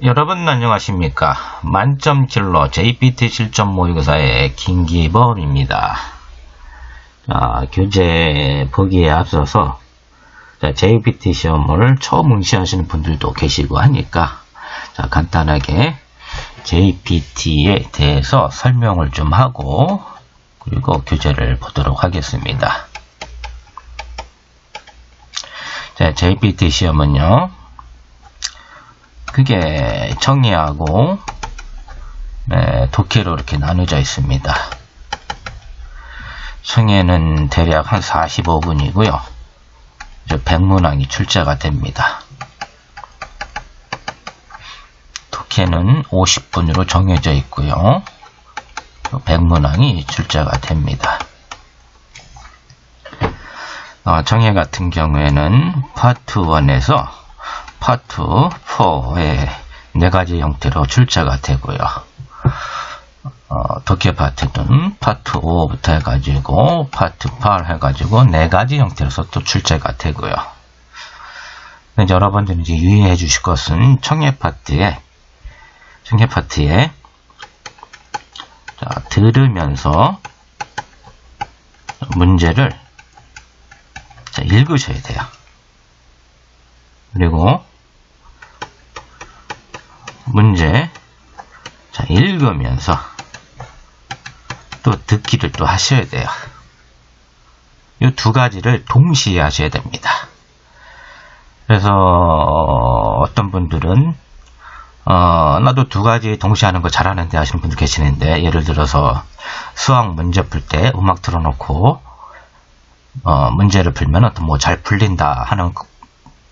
여러분 안녕하십니까. 만점킬러 JPT 실전 모의고사의 김기범입니다. 교재 보기에 앞서서 JPT 시험을 처음 응시하시는 분들도 계시고 하니까 간단하게 JPT에 대해서 설명을 좀 하고 그리고 교재를 보도록 하겠습니다. JPT 시험은요, 그게 정의하고 독해로 이렇게 나눠져 있습니다. 정의는 대략 한 45분이고요. 100문항이 출제가 됩니다. 독해는 50분으로 정해져 있고요. 100문항이 출제가 됩니다. 정의 같은 경우에는 파트 1에서 파트 4의 4가지 형태로 출제가 되고요. 독해 파트는 파트 5부터 해가지고 파트 8 해가지고 4가지 형태로서 또 출제가 되고요. 여러분들이 이제 유의해 주실 것은 청해 파트에 들으면서 문제를 읽으셔야 돼요. 그리고 문제 읽으면서 또 듣기를 또 하셔야 돼요. 이 2가지를 동시에 하셔야 됩니다. 그래서 어떤 분들은 나도 2가지 동시에 하는 거 잘하는데 하시는 분들 계시는데, 예를 들어서 수학 문제 풀 때 음악 틀어놓고 문제를 풀면 뭐 잘 풀린다 하는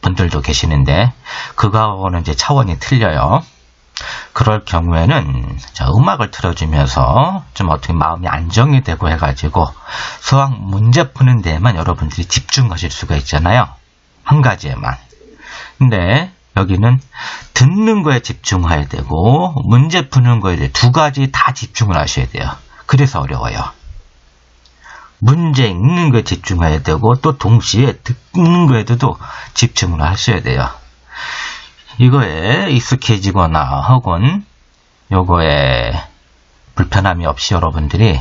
분들도 계시는데, 그거하고는 이제 차원이 틀려요. 그럴 경우에는 음악을 틀어주면서 좀 어떻게 마음이 안정이 되고 해가지고 수학 문제 푸는 데에만 여러분들이 집중하실 수가 있잖아요. 한 가지에만. 근데 여기는 듣는 거에 집중해야 되고 문제 푸는 거에 2가지 다 집중을 하셔야 돼요. 그래서 어려워요. 문제 읽는 거에 집중해야 되고 또 동시에 듣는 거에도 집중을 하셔야 돼요. 이거에 익숙해지거나 혹은 요거에 불편함이 없이 여러분들이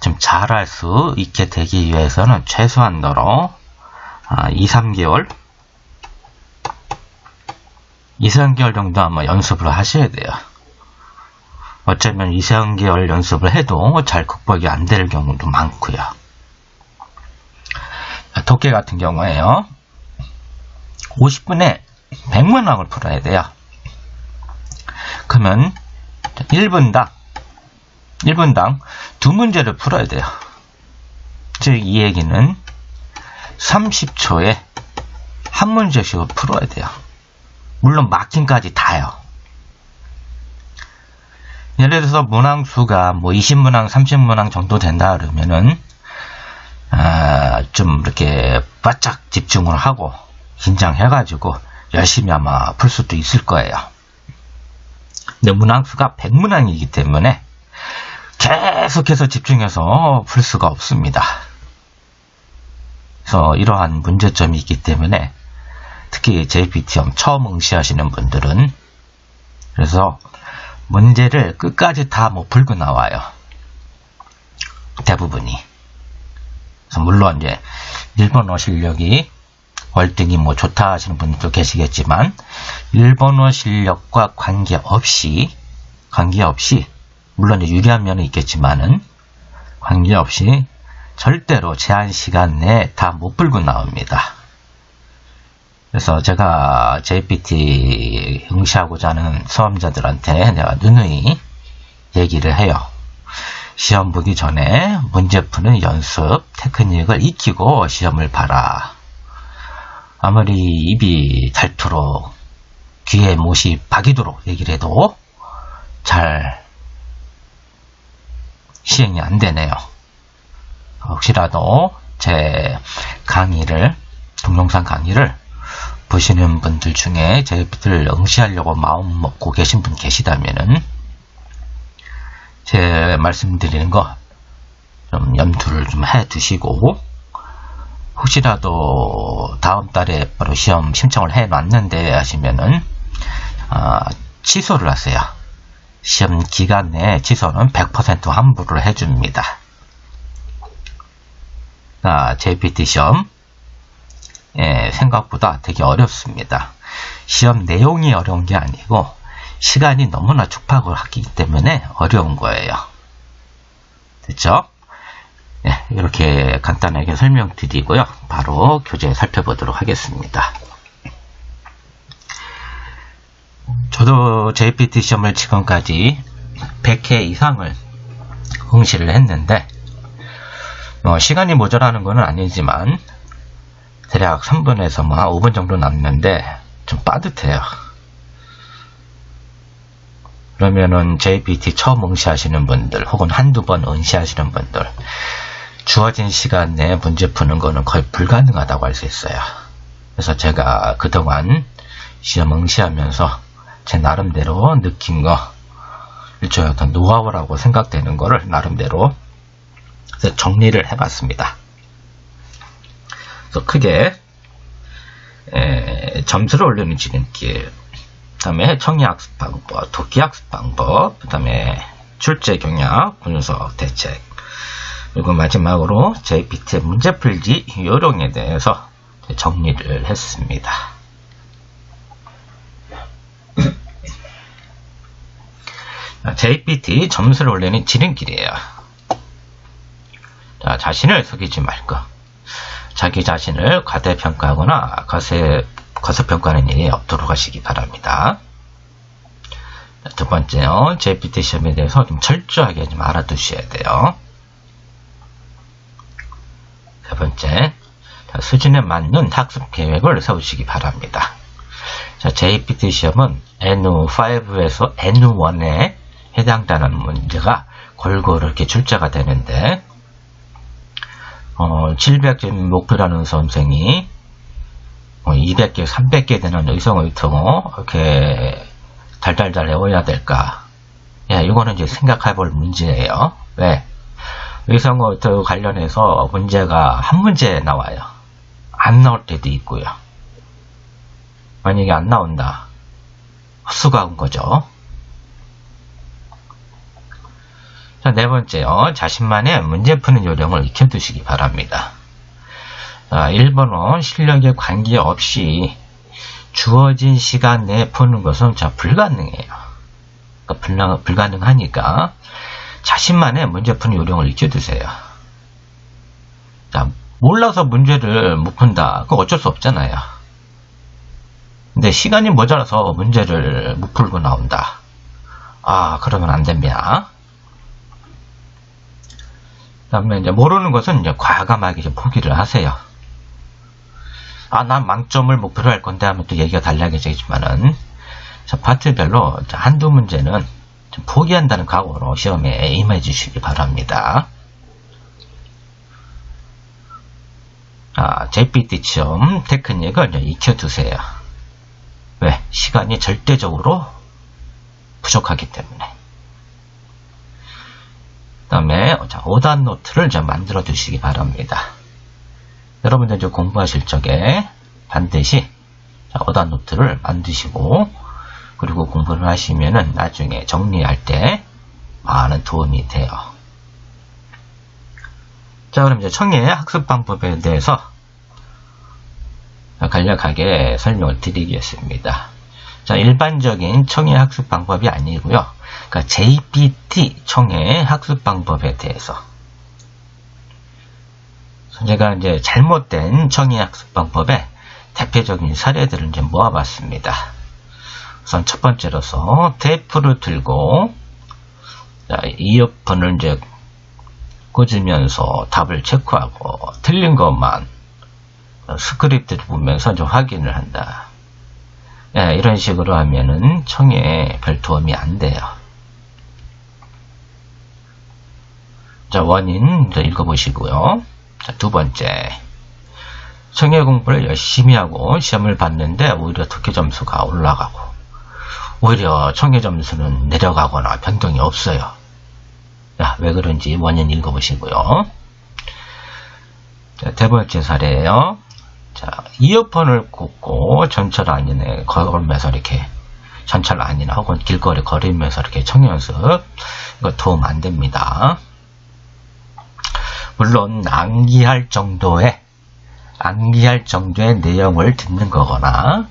좀 잘할 수 있게 되기 위해서는 최소한도로 2-3개월 정도 아마 연습을 하셔야 돼요. 어쩌면 2-3개월 연습을 해도 잘 극복이 안 될 경우도 많고요. 독해 같은 경우에요, 50분에 100문항을 풀어야 돼요. 그러면 1분당 2문제를 풀어야 돼요. 즉 이 얘기는 30초에 한 문제씩을 풀어야 돼요. 물론 막힘까지 다요. 예를 들어서 문항 수가 뭐 20문항, 30문항 정도 된다 그러면은 좀 이렇게 바짝 집중을 하고 긴장해가지고 열심히 아마 풀 수도 있을 거예요. 근데 문항 수가 100문항이기 때문에 계속해서 집중해서 풀 수가 없습니다. 그래서 이러한 문제점이 있기 때문에 특히 JPT 시험 처음 응시하시는 분들은 그래서 문제를 끝까지 다 못 풀고 나와요. 대부분이. 그래서 물론 이제 일본어 실력이 월등히 뭐 좋다 하시는 분들도 계시겠지만, 일본어 실력과 관계없이 물론 유리한 면은 있겠지만은 관계없이 절대로 제한 시간 내에 다 못 풀고 나옵니다. 그래서 제가 JPT 응시하고자 하는 수험자들한테 내가 누누이 얘기를 해요. 시험 보기 전에 문제 푸는 연습 테크닉을 익히고 시험을 봐라. 아무리 입이 닳도록 귀에 못이 박이도록 얘기를 해도 잘 시행이 안 되네요. 혹시라도 제 동영상 강의를 보시는 분들 중에 JPT를 응시하려고 마음 먹고 계신 분 계시다면은 제 말씀드리는 거 좀 염두를 좀 해 두시고, 혹시라도 다음 달에 바로 시험 신청을 해 놨는데 하시면은 취소를 하세요. 시험 기간 내에 취소는 100% 환불을 해줍니다. JPT 시험 생각보다 되게 어렵습니다. 시험 내용이 어려운 게 아니고 시간이 너무나 촉박을 하기 때문에 어려운 거예요. 됐죠? 이렇게 간단하게 설명드리고요. 바로 교재 살펴보도록 하겠습니다. 저도 JPT 시험을 지금까지 100회 이상을 응시를 했는데 시간이 모자라는 건 아니지만 대략 3분에서 5분 정도 남는데 좀 빠듯해요. 그러면은 JPT 처음 응시하시는 분들 혹은 한두 번 응시하시는 분들 주어진 시간 내에 문제 푸는 거는 거의 불가능하다고 할 수 있어요. 그래서 제가 그동안 시험 응시하면서 제 나름대로 느낀 거, 일종의 어떤 노하우라고 생각되는 거를 나름대로 정리를 해봤습니다. 그래서 크게 점수를 올리는 지름길, 그 다음에 청의학습 방법, 독기학습 방법, 그 다음에 출제 경향, 분석 대책, 그리고 마지막으로 JPT 문제풀기 요령에 대해서 정리를 했습니다. JPT 점수를 올리는 지름길이에요. 자신을 속이지 말고 자기 자신을 과대평가하거나 거세평가하는 일이 없도록 하시기 바랍니다. 두 번째요, JPT 시험에 대해서 좀 철저하게 좀 알아두셔야 돼요. 세 번째, 수준에 맞는 학습 계획을 세우시기 바랍니다. JPT 시험은 N5에서 N1에 해당되는 문제가 골고루 이렇게 출제가 되는데 700점 목표라는 수험생이 200개, 300개 되는 의성의통어 이렇게 달달달 외워야 될까? 이거는 이제 생각해 볼 문제예요. 왜? 의성어휘 관련해서 문제가 한 문제 나와요. 안 나올 때도 있고요. 만약에 안 나온다. 헛수가 온 거죠. 네 번째요. 자신만의 문제 푸는 요령을 익혀두시기 바랍니다. 1번은 실력에 관계없이 주어진 시간 내에 푸는 것은 불가능해요. 그러니까 불가능하니까 자신만의 문제 푸는 요령을 익혀두세요. 몰라서 문제를 못 푼다. 그건 어쩔 수 없잖아요. 근데 시간이 모자라서 문제를 못 풀고 나온다. 그러면 안 됩니다. 그 다음에 이제 모르는 것은 이제 과감하게 좀 포기를 하세요. 난 만점을 목표로 할 건데 하면 또 얘기가 달라지지만은 파트별로 한두 문제는 좀 포기한다는 각오로 시험에 임해 주시기 바랍니다. JPT 시험 테크닉을 익혀두세요. 왜? 시간이 절대적으로 부족하기 때문에. 그 다음에 오답 노트를 좀 만들어 두시기 바랍니다. 여러분들 이제 공부하실 적에 반드시 오답 노트를 만드시고 그리고 공부를 하시면은 나중에 정리할 때 많은 도움이 돼요. 그럼 이제 청해 학습 방법에 대해서 간략하게 설명을 드리겠습니다. 일반적인 청해 학습 방법이 아니고요. 그러니까 JPT 청해 학습 방법에 대해서 제가 이제 잘못된 청해 학습 방법의 대표적인 사례들을 이제 모아봤습니다. 우선 첫 번째로서 테이프를 들고 이어폰을 이제 꽂으면서 답을 체크하고 틀린 것만 스크립트를 보면서 좀 확인을 한다. 이런 식으로 하면은 청해에 별 도움이 안 돼요. 원인 읽어보시고요. 두 번째, 청해 공부를 열심히 하고 시험을 봤는데 오히려 독해 점수가 올라가고 오히려 청해 점수는 내려가거나 변동이 없어요. 왜 그런지 원인 읽어보시고요. 세 번째 사례예요. 이어폰을 꽂고 전철 안에 걸으면서 이렇게 전철안이나 혹은 길거리 걸으면서 이렇게 청해 연습, 이거 도움 안 됩니다. 물론 암기할 정도의 내용을 듣는 거거나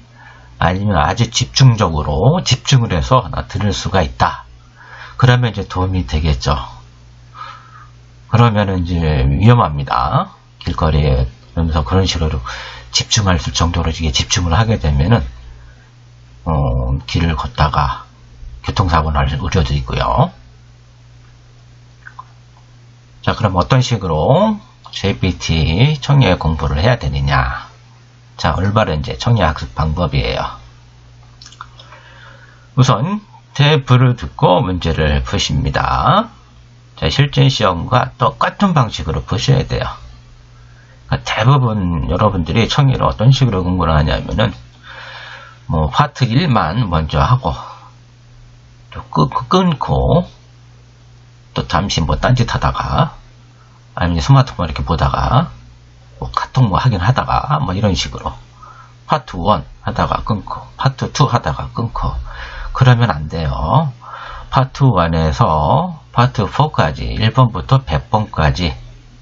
아니면 아주 집중을 해서 들을 수가 있다. 그러면 이제 도움이 되겠죠. 그러면은 이제 위험합니다. 길거리에 그러면서 그런 식으로 집중할 정도로 이게 집중을 하게 되면은 길을 걷다가 교통사고 날 우려도 있고요. 자, 그럼 어떤 식으로 JPT 청해 공부를 해야 되느냐? 자, 올바른 이제 청해 학습 방법이에요. 우선 테이프를 듣고 문제를 푸십니다. 자, 실전 시험과 똑같은 방식으로 푸셔야 돼요. 그러니까 대부분 여러분들이 청해를 어떤 식으로 공부를 하냐면은 파트 1만 먼저 하고 또 끊고 또 잠시 딴짓하다가 아니면 스마트폰 이렇게 보다가 카톡 하긴 하다가 이런 식으로 파트 1 하다가 끊고 파트 2 하다가 끊고 그러면 안 돼요. 파트 1에서 파트 4까지 1번부터 100번까지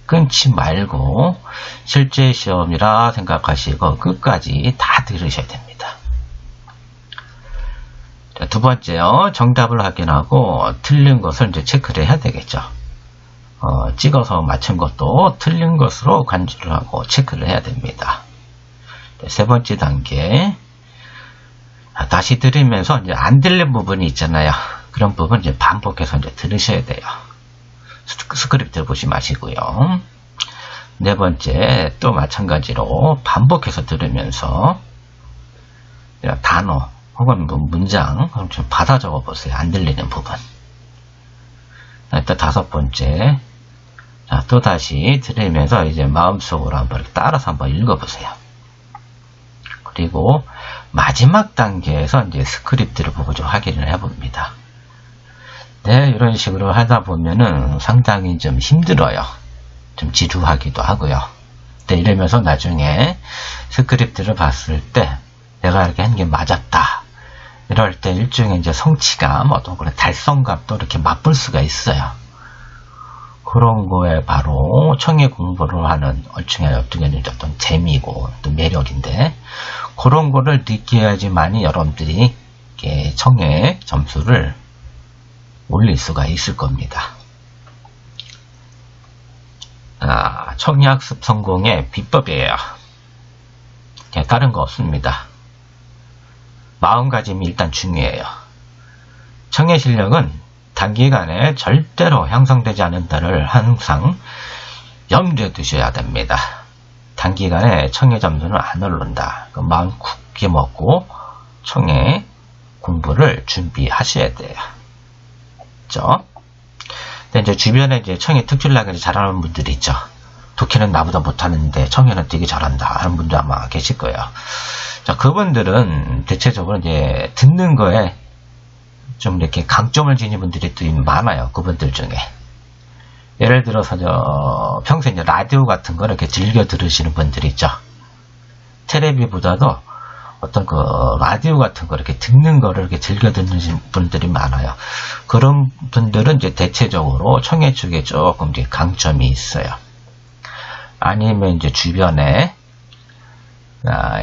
끊지 말고 실제 시험이라 생각하시고 끝까지 다 들으셔야 됩니다. 자, 두 번째요. 정답을 확인하고 틀린 것을 이제 체크를 해야 되겠죠. 찍어서 맞춘 것도 틀린 것으로 간주를 하고 체크를 해야 됩니다. 세 번째 단계. 다시 들으면서 이제 안 들린 부분이 있잖아요. 그런 부분 이제 반복해서 이제 들으셔야 돼요. 스크립트 보지 마시고요. 네 번째, 또 마찬가지로 반복해서 들으면서 단어 혹은 문장 좀 받아 적어 보세요. 안 들리는 부분. 또 다섯 번째, 자, 또 다시 들으면서 이제 마음속으로 한번 따라서 한번 읽어보세요. 그리고 마지막 단계에서 이제 스크립트를 보고 좀 확인을 해봅니다. 네, 이런 식으로 하다 보면은 상당히 좀 힘들어요. 좀 지루하기도 하고요. 네, 이러면서 나중에 스크립트를 봤을 때 내가 이렇게 한 게 맞았다. 이럴 때 일종의 이제 성취감, 어떤 그런 달성감도 이렇게 맛볼 수가 있어요. 그런 거에 바로 청해 공부를 하는 얼추의 어떤 재미고 또 매력인데 그런 거를 느껴야지만이 여러분들이 청해 점수를 올릴 수가 있을 겁니다. 청해 학습 성공의 비법이에요. 다른 거 없습니다. 마음가짐이 일단 중요해요. 청해 실력은 단기간에 절대로 형성되지 않는다를 항상 염두에 두셔야 됩니다. 단기간에 청해 점수는 안 오른다. 마음 굳게 먹고 청해 공부를 준비하셔야 돼요. 그렇죠? 근데 이제 주변에 이제 청해 특출나게 잘하는 분들이 있죠. 독해는 나보다 못하는데 청해는 되게 잘한다 하는 분도 아마 계실 거예요. 자, 그분들은 대체적으로 이제 듣는 거에 좀 이렇게 강점을 지닌 분들이 또 많아요. 그분들 중에. 예를 들어서 평소에 이제 라디오 같은 거 이렇게 즐겨 들으시는 분들이 있죠. 테레비보다도 어떤 라디오 같은 거 이렇게 듣는 거를 이렇게 즐겨 듣는 분들이 많아요. 그런 분들은 이제 대체적으로 청해 쪽에 조금 이제 강점이 있어요. 아니면 이제 주변에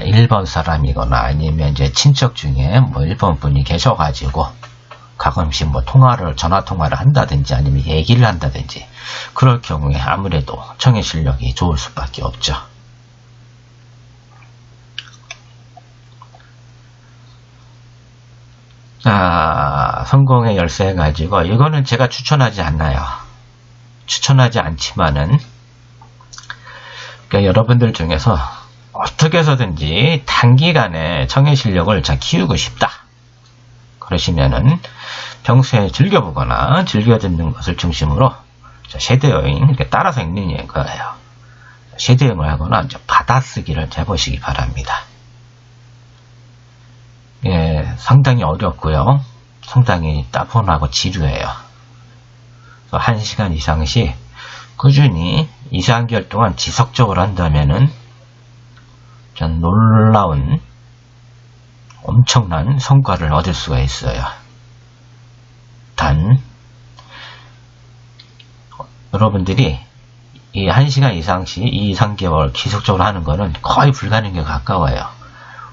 일본 사람이거나 아니면 이제 친척 중에 일본 분이 계셔가지고 가끔씩 전화 통화를 한다든지 아니면 얘기를 한다든지 그럴 경우에 아무래도 청해 실력이 좋을 수밖에 없죠. 성공의 열쇠 가지고 이거는 제가 추천하지 않나요. 추천하지 않지만은 그러니까 여러분들 중에서 어떻게 해서든지 단기간에 청해 실력을 잘 키우고 싶다. 그러시면은 평소에 즐겨보거나 즐겨 듣는 것을 중심으로 쉐도잉 이렇게 따라서 읽는 거예요. 쉐도잉을 하거나 이제 받아쓰기를 해보시기 바랍니다. 예, 상당히 어렵고요. 상당히 따분하고 지루해요. 1시간 이상씩 꾸준히 2, 3개월 동안 지속적으로 한다면은 전 놀라운 엄청난 성과를 얻을 수가 있어요. 단 여러분들이 이 1시간 이상씩 2, 3개월 지속적으로 하는 거는 거의 불가능에 가까워요.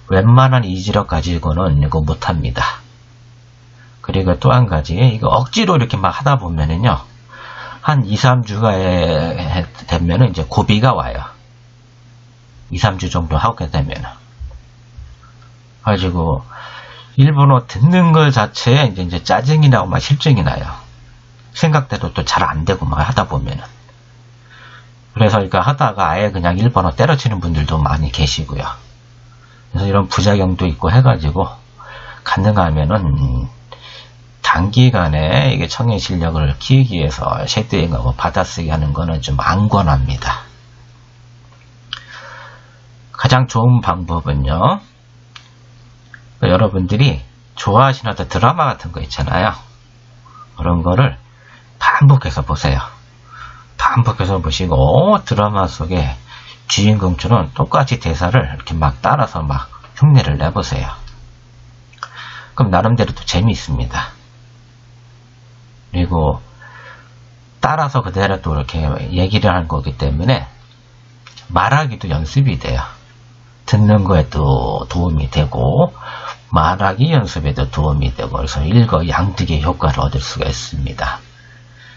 웬만한 이지력 가지고는 이거 못합니다. 그리고 또 한 가지, 이거 억지로 이렇게 막 하다 보면은요, 한 2, 3주가 되면은 이제 고비가 와요. 2, 3주 정도 하게 되면은. 가지고, 일본어 듣는 것 자체에 이제 짜증이 나고 막 실증이 나요. 생각대로 또 잘 안 되고 막 하다 보면은. 그래서 이거 하다가 아예 그냥 일본어 때려치는 분들도 많이 계시고요. 그래서 이런 부작용도 있고 해가지고, 가능하면은, 단기간에 이게 청해 실력을 키우기 위해서 쉐도잉하고 받아쓰기 하는 거는 좀 안 권합니다. 가장 좋은 방법은요, 여러분들이 좋아하시는 어떤 드라마 같은 거 있잖아요. 그런 거를 반복해서 보세요. 반복해서 보시고 드라마 속에 주인공처럼 똑같이 대사를 이렇게 막 따라서 막 흉내를 내보세요. 그럼 나름대로 또 재미있습니다. 그리고 따라서 그대로 또 이렇게 얘기를 하는 거기 때문에 말하기도 연습이 돼요. 듣는 거에도 도움이 되고 말하기 연습에도 도움이 되고 그래서 일거양득의 효과를 얻을 수가 있습니다.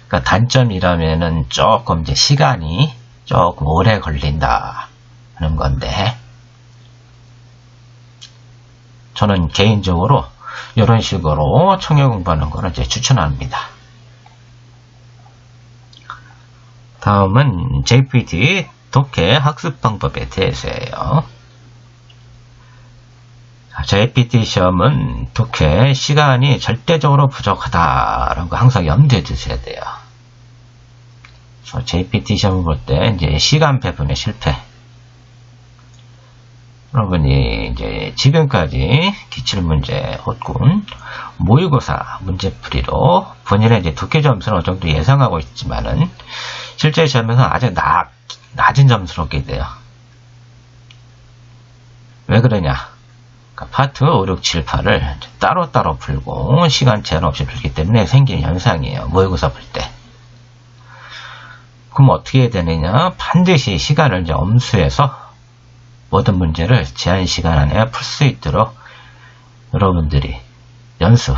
그러니까 단점이라면은 조금 이제 시간이 조금 오래 걸린다 하는 건데 저는 개인적으로 이런 식으로 청해 공부하는 거를 이제 추천합니다. 다음은 JPT 독해 학습 방법에 대해서예요. JPT 시험은 독해 시간이 절대적으로 부족하다라는 거 항상 염두에 두셔야 돼요. 그래서 JPT 시험을 볼 때 이제 시간 배분의 실패. 여러분이 이제 지금까지 기출문제, hod군, 모의고사 문제풀이로 본인의 이제 독해 점수는 어느 정도 예상하고 있지만은 실제 시험에서 아주 낮은 점수를 얻게 돼요. 왜 그러냐? 그러니까 파트 5, 6, 7, 8을 따로따로 풀고 시간 제한 없이 풀기 때문에 생기는 현상이에요. 모의고사 풀 때. 그럼 어떻게 해야 되느냐? 반드시 시간을 이제 엄수해서 모든 문제를 제한 시간 안에 풀 수 있도록 여러분들이 연습,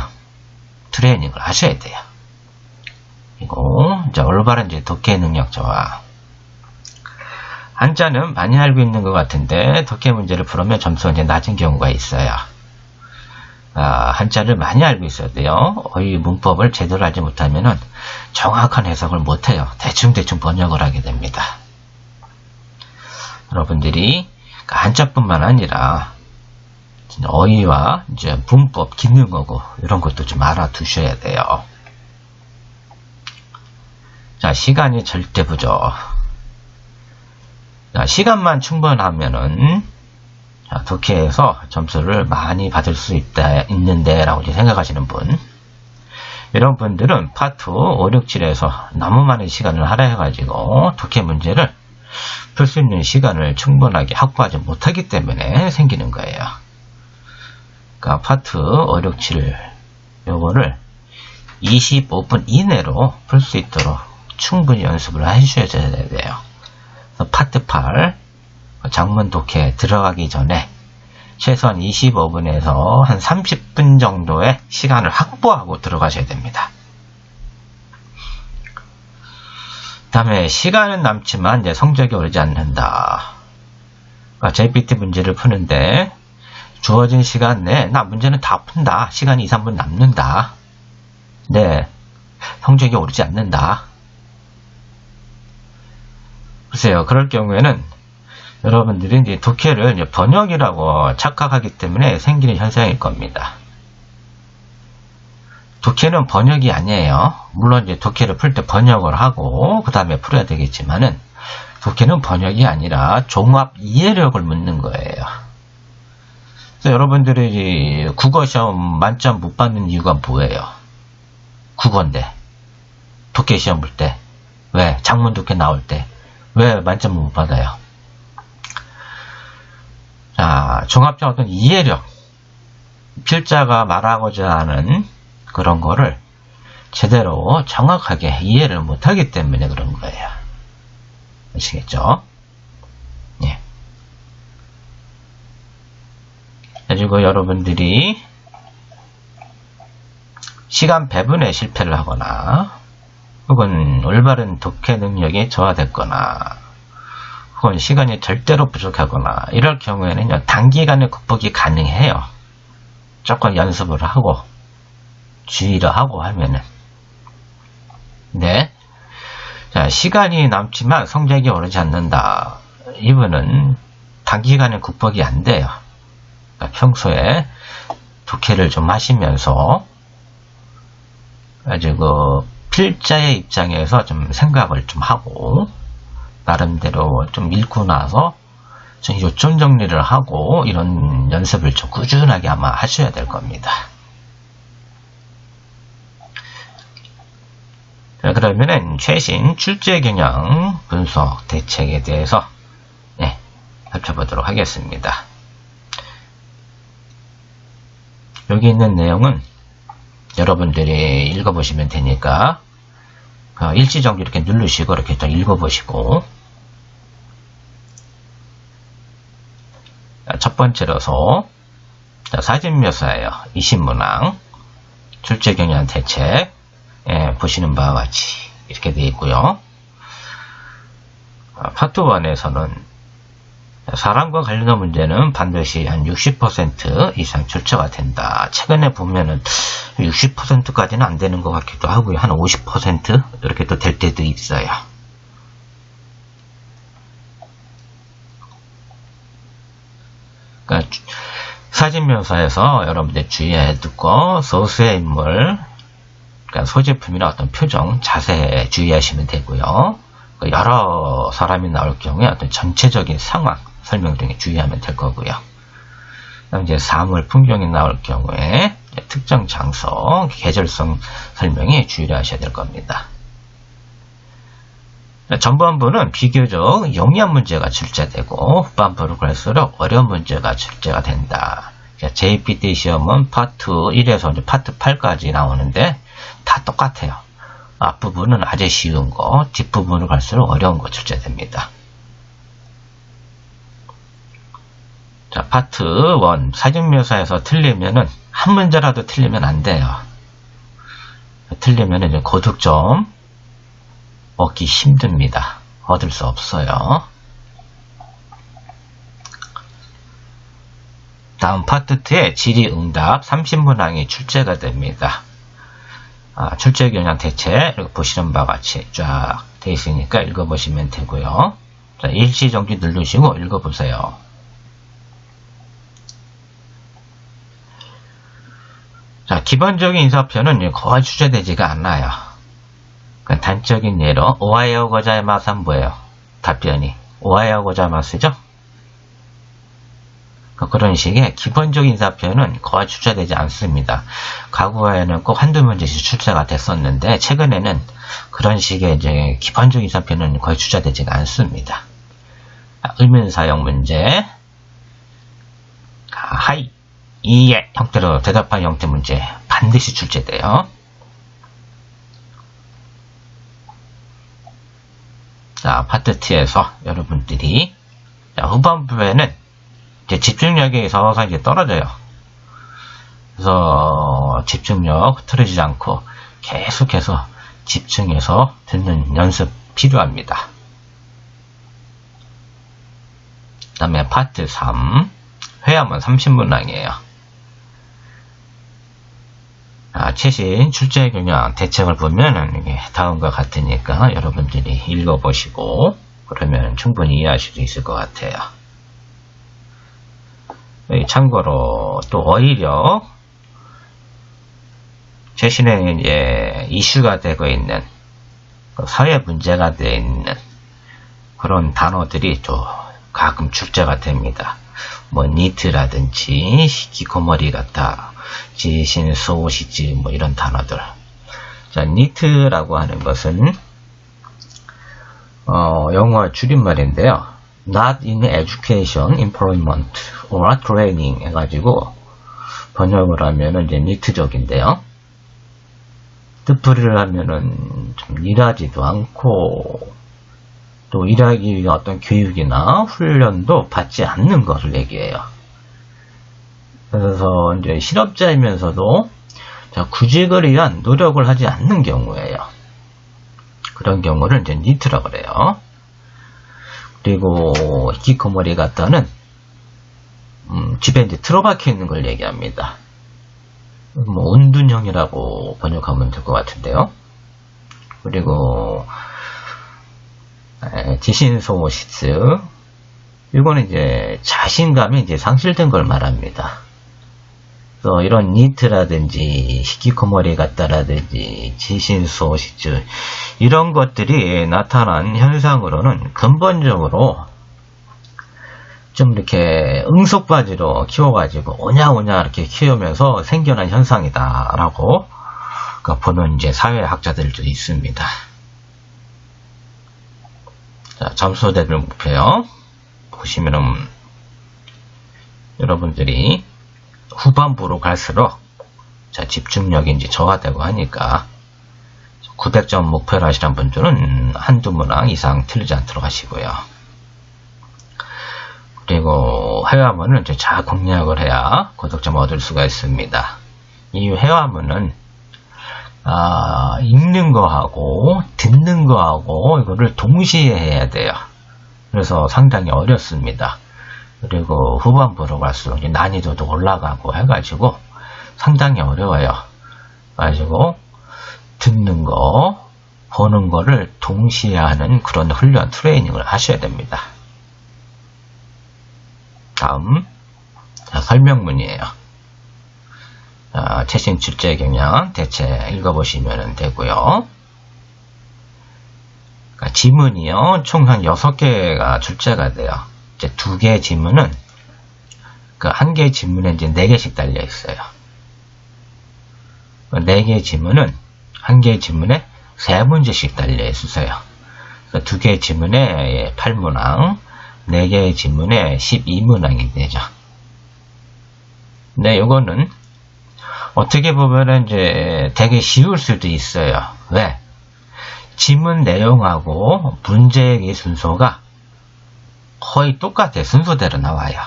트레이닝을 하셔야 돼요. 그리고 이제 올바른 이제 독해 능력자와 한자는 많이 알고 있는 것 같은데 독해 문제를 풀으면 점수가 이제 낮은 경우가 있어요. 한자를 많이 알고 있어야 돼요. 어휘 문법을 제대로 알지 못하면은 정확한 해석을 못해요. 대충 번역을 하게 됩니다. 여러분들이 한자뿐만 아니라 어휘와 이제 문법, 기능어고 이런 것도 좀 알아두셔야 돼요. 자, 시간이 절대 부족. 자, 시간만 충분하면은 독해에서 점수를 많이 받을 수 있는데 라고 생각하시는 분, 이런 분들은 파트 5, 6, 7에서 너무 많은 시간을 할애해가지고 독해 문제를 풀 수 있는 시간을 충분하게 확보하지 못하기 때문에 생기는 거예요. 그러니까 파트 5, 6, 7 요거를 25분 이내로 풀 수 있도록 충분히 연습을 해주셔야 돼요. 파트 8 장문 독해 들어가기 전에 최소한 25분에서 한 30분 정도의 시간을 확보하고 들어가셔야 됩니다. 그 다음에 시간은 남지만 이제 성적이 오르지 않는다. 그러니까 JPT 문제를 푸는데 주어진 시간 내에 나 문제는 다 푼다. 시간이 2, 3분 남는다. 네, 성적이 오르지 않는다. 글쎄요, 그럴 경우에는 여러분들이 이제 독해를 이제 번역이라고 착각하기 때문에 생기는 현상일 겁니다. 독해는 번역이 아니에요. 물론 이제 독해를 풀 때 번역을 하고 그 다음에 풀어야 되겠지만은 독해는 번역이 아니라 종합 이해력을 묻는 거예요. 그래서 여러분들이 국어 시험 만점 못 받는 이유가 뭐예요? 국어인데 독해 시험 볼 때 왜 장문 독해 나올 때 왜 만점을 못 받아요? 자, 종합적 어떤 이해력, 필자가 말하고자 하는 그런 거를 제대로 정확하게 이해를 못하기 때문에 그런 거예요. 아시겠죠? 예. 그리고 여러분들이 시간 배분에 실패를 하거나 혹은 올바른 독해 능력이 저하됐거나 혹은 시간이 절대로 부족하거나 이럴 경우에는 단기간에 극복이 가능해요. 조금 연습을 하고 주의를 하고 하면은. 네. 자, 시간이 남지만 성적이 오르지 않는다. 이분은 단기간에 극복이 안 돼요. 그러니까 평소에 독해를 좀 하시면서 아주 그 필자의 입장에서 좀 생각을 좀 하고 나름대로 좀 읽고 나서 좀 요점 정리를 하고 이런 연습을 좀 꾸준하게 아마 하셔야 될 겁니다. 자, 그러면은 최신 출제 경향 분석 대책에 대해서 살펴보도록 하겠습니다. 여기 있는 내용은 여러분들이 읽어보시면 되니까 일시정지 이렇게 누르시고 이렇게 좀 읽어보시고, 첫 번째로서 사진묘사예요. 이신문항 출제경향 대책 보시는 바와 같이 이렇게 되어 있고요. 파트 1에서는 사람과 관련된 문제는 반드시 한 60% 이상 출제가 된다. 최근에 보면은 60%까지는 안 되는 것 같기도 하고요. 한 50% 이렇게 또 될 때도 있어요. 그러니까 사진묘사에서 여러분들 주의해야 듣고 소수의 인물, 그러니까 소지품이나 어떤 표정, 자세에 주의하시면 되고요. 여러 사람이 나올 경우에 어떤 전체적인 상황 설명 등에 주의하면 될 거고요. 그다음 이제 사물 풍경이 나올 경우에 특정 장소, 계절성 설명에 주의를 하셔야 될 겁니다. 전반부는 비교적 용이한 문제가 출제되고 후반부로 갈수록 어려운 문제가 출제가 된다. JPT 시험은 파트 1에서 이제 파트 8까지 나오는데 다 똑같아요. 앞부분은 아주 쉬운 거, 뒷부분으로 갈수록 어려운 거 출제됩니다. 자, 파트 1 사진묘사에서 틀리면은 한 문제라도 틀리면 안 돼요. 틀리면은 이제 고득점 얻기 힘듭니다. 얻을 수 없어요. 다음 파트 2에 질의응답 30문항이 출제가 됩니다. 출제경향 대책 이렇게 보시는 바와 같이 쫙 되어 있으니까 읽어보시면 되고요. 자, 일시정지 누르시고 읽어보세요. 자, 기본적인 인사표는 거의 출제되지가 않아요. 단적인 예로 오하요 고자이마스는 뭐예요? 답변이 오하요 고자이마스죠? 그런 식의 기본적인 인사표는 거의 출제되지 않습니다. 과거에는 꼭 한두 문제씩 출제가 됐었는데 최근에는 그런 식의 이제 기본적인 인사표는 거의 출제되지가 않습니다. 의문사용 문제, 하이, 이에 형태로 대답한 형태 문제 반드시 출제돼요. 자, 파트 2에서 여러분들이 후반부에는 이제 집중력이 서서히 이제 떨어져요. 그래서 집중력 흐트러지지 않고 계속해서 집중해서 듣는 연습 필요합니다. 그 다음에 파트 3 회화문 30문항이에요. 최신 출제경향 대책을 보면은 이게 다음과 같으니까 여러분들이 읽어보시고 그러면 충분히 이해하실 수 있을 것 같아요. 참고로 또 오히려 최신에 이제 이슈가 되고 있는 사회 문제가 되어 있는 그런 단어들이 또 가끔 출제가 됩니다. 뭐 니트라든지 히키코모리 같다, 지신 소시지 뭐 이런 단어들. 자, 니트라고 하는 것은 영어 줄임말인데요. Not in education, employment or training 해가지고 번역을 하면은 이제 니트족인데요. 뜻풀이를 하면은 좀 일하지도 않고 또 일하기 위한 어떤 교육이나 훈련도 받지 않는 것을 얘기해요. 그래서 이제 실업자이면서도 구직을 위한 노력을 하지 않는 경우예요. 그런 경우를 이제 니트라고 그래요. 그리고 히키코모리 가타는 집에 이제 틀어박혀 있는 걸 얘기합니다. 뭐 온둔형이라고 번역하면 될 것 같은데요. 그리고 지신소모시츠, 이거는 이제 자신감이 이제 상실된 걸 말합니다. 또 이런 니트라든지 히키코모리 가타라든지 지신소시츠, 이런 것들이 나타난 현상으로는 근본적으로 좀 이렇게 응속바지로 키워가지고 오냐오냐 이렇게 키우면서 생겨난 현상이다라고 보는 이제 사회학자들도 있습니다. 자, 점수대별 목표요. 보시면은 여러분들이 후반부로 갈수록 집중력이 이제 저하되고 하니까 900점 목표를 하시는 분들은 한두 문항 이상 틀리지 않도록 하시고요. 그리고 회화문을 이제 잘 공략을 해야 고득점을 얻을 수가 있습니다. 이 회화문은 읽는 거하고 듣는 거하고 이거를 동시에 해야 돼요. 그래서 상당히 어렵습니다. 그리고 후반부로 갈수록 난이도도 올라가고 해가지고 상당히 어려워요. 가지고 듣는 거, 보는 거를 동시에 하는 그런 훈련 트레이닝을 하셔야 됩니다. 다음 설명문이에요. 최신 출제 경향 대체 읽어보시면 되고요. 그러니까 지문이요, 총 한 6개가 출제가 돼요. 이제 2개의 지문은 한 개의 지문에 이제 4개씩 달려 있어요. 4개의 지문은 한 개의 지문에 3문제씩 달려 있어요. 2개의 지문에 8문항, 4개의 지문에 12문항이 되죠. 네, 요거는 어떻게 보면은 이제 되게 쉬울 수도 있어요. 왜? 지문 내용하고 문제의 순서가 거의 똑같아요. 순서대로 나와요.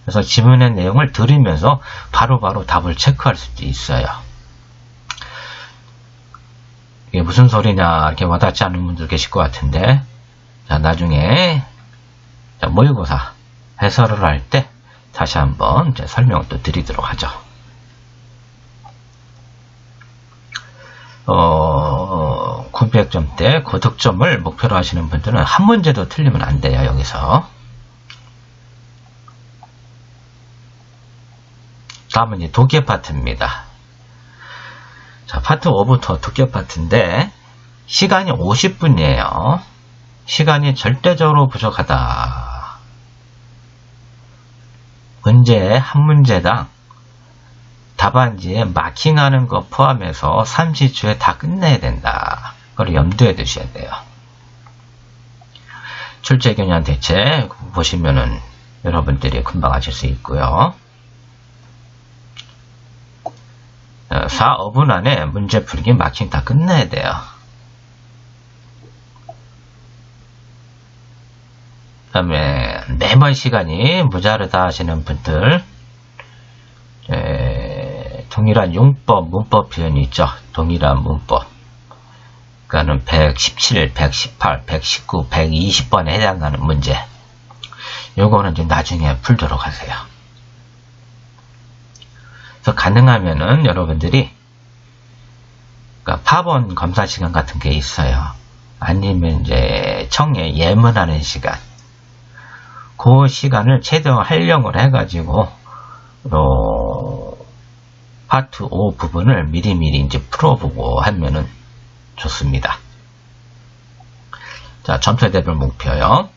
그래서 지문의 내용을 들으면서 바로바로 답을 체크할 수도 있어요. 이게 무슨 소리냐 이렇게 와닿지 않는 분들 계실 것 같은데, 자, 나중에 모의고사 해설을 할 때 다시 한번 설명을 또 드리도록 하죠. 900점대 고득점을 목표로 하시는 분들은 한 문제도 틀리면 안 돼요. 여기서. 다음은 이제 독해 파트입니다. 자, 파트 5부터 독해 파트인데 시간이 50분이에요. 시간이 절대적으로 부족하다. 문제 한 문제당 답안지에 마킹하는 거 포함해서 30초에 다 끝내야 된다. 그걸 염두에 두셔야 돼요. 출제 경향 대체 보시면은 여러분들이 금방 아실 수 있고요. 4, 5분 안에 문제 풀기 마킹 다 끝내야 돼요. 그 다음에 매번 시간이 모자르다 하시는 분들, 동일한 용법, 문법 표현이 있죠. 동일한 문법. 그러니까는 117, 118, 119, 120번에 해당하는 문제. 요거는 이제 나중에 풀도록 하세요. 그래서 가능하면은 여러분들이 파본 검사 시간 같은 게 있어요. 아니면 이제 청에 예문하는 시간. 그 시간을 최대한 활용을 해가지고 파트 5 부분을 미리미리 이제 풀어보고 하면은 좋습니다. 자, 점수대별 목표요.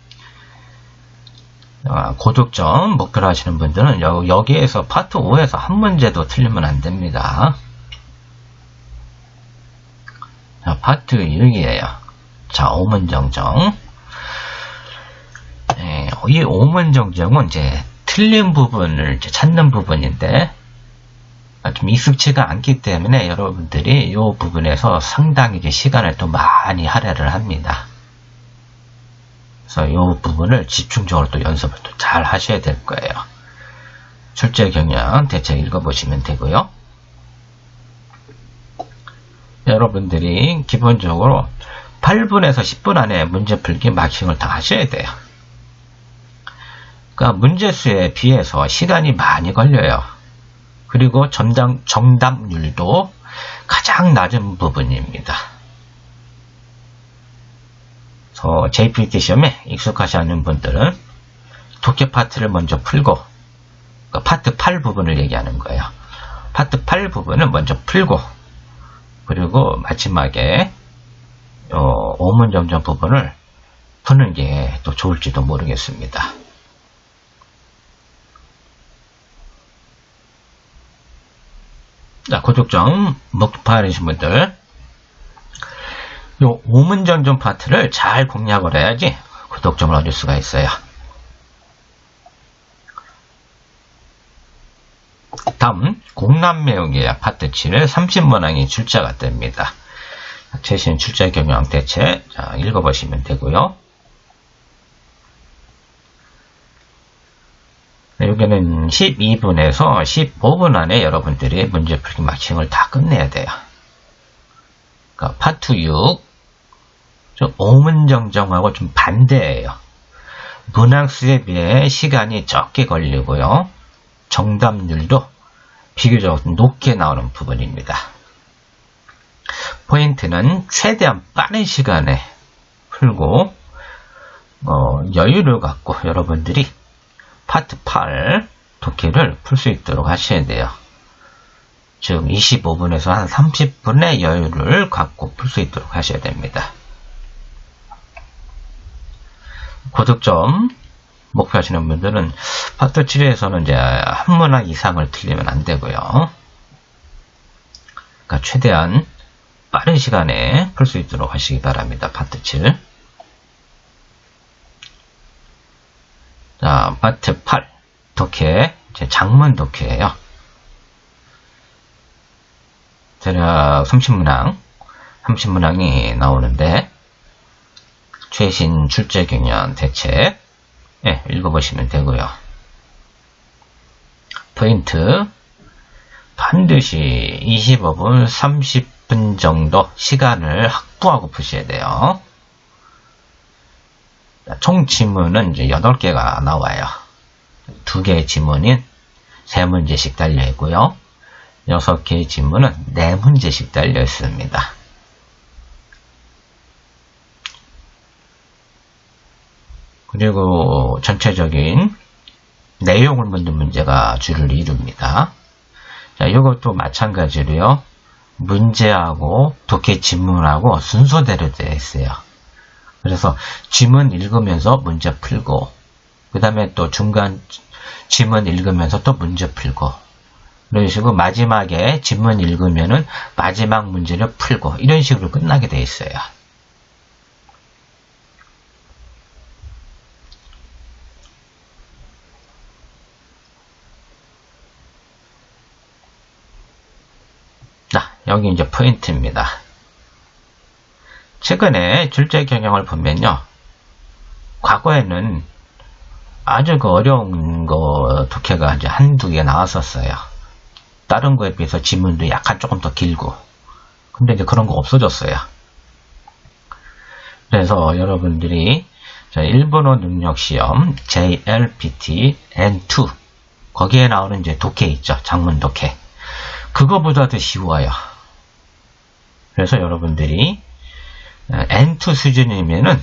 고득점 목표로 하시는 분들은 여기에서 파트 5에서 한 문제도 틀리면 안 됩니다. 자, 파트 6이에요. 자, 오문정정. 이 오문정정은 이제 틀린 부분을 이제 찾는 부분인데 좀 익숙치가 않기 때문에 여러분들이 이 부분에서 상당히 이제 시간을 또 많이 할애를 합니다. 그래서 이 부분을 집중적으로 또 연습을 또 잘 하셔야 될 거예요. 출제 경향 대책 읽어보시면 되고요. 여러분들이 기본적으로 8분에서 10분 안에 문제 풀기 마킹을 다 하셔야 돼요. 그러니까 문제수에 비해서 시간이 많이 걸려요. 그리고 정답률도 가장 낮은 부분입니다. 그래서 JPT 시험에 익숙하지 않은 분들은 독해 파트를 먼저 풀고, 그러니까 파트 8 부분을 얘기하는 거예요. 파트 8 부분을 먼저 풀고, 그리고 마지막에 5문정전 부분을 푸는 게 또 좋을지도 모르겠습니다. 자, 고득점 목표하시는 분들, 요 5문정전 파트를 잘 공략을 해야지 고득점을 얻을 수가 있어요. 다음 공란 외우기 파트 7을 30문항이 출제가 됩니다. 최신 출제 경향 대책 읽어보시면 되고요. 여기는 12분에서 15분 안에 여러분들이 문제풀기 마킹을 다 끝내야 돼요. 그러니까 파트 6, 좀 5문정정하고 좀 반대예요. 문항수에 비해 시간이 적게 걸리고요. 정답률도 비교적 높게 나오는 부분입니다. 포인트는 최대한 빠른 시간에 풀고 여유를 갖고 여러분들이 파트 8 독해를 풀 수 있도록 하셔야 돼요. 즉 25분에서 한 30분의 여유를 갖고 풀 수 있도록 하셔야 됩니다. 고득점 목표하시는 분들은 파트 7에서는 이제 한 문항 이상을 틀리면 안 되고요. 그러니까 최대한 빠른 시간에 풀 수 있도록 하시기 바랍니다. 파트 7. 자, 파트 8 독해, 장문 독해예요. 대략 30문항이 나오는데 최신 출제 경향 대책 읽어보시면 되고요. 포인트 반드시 25분, 30분 정도 시간을 확보하고 푸셔야 돼요. 총 지문은 이제 8개가 나와요. 2개의 지문인 3문제씩 달려 있고요. 6개의 지문은 4문제씩 달려 있습니다. 그리고 전체적인 내용을 묻는 문제가 주를 이룹니다. 자, 이것도 마찬가지로요. 문제하고 독해 지문하고 순서대로 되어 있어요. 그래서 지문 읽으면서 문제 풀고, 그 다음에 또 중간 지문 읽으면서 또 문제 풀고, 이런 식으로 마지막에 지문 읽으면은 마지막 문제를 풀고, 이런 식으로 끝나게 되어 있어요. 자, 여기 이제 포인트입니다. 최근에 출제 경향을 보면요. 과거에는 아주 어려운 독해가 이제 한두 개 나왔었어요. 다른 거에 비해서 지문도 약간 조금 더 길고. 근데 이제 그런 거 없어졌어요. 그래서 여러분들이 일본어 능력 시험 JLPT N2 거기에 나오는 이제 독해 있죠. 장문 독해. 그거보다 더 쉬워요. 그래서 여러분들이 N2 수준이면은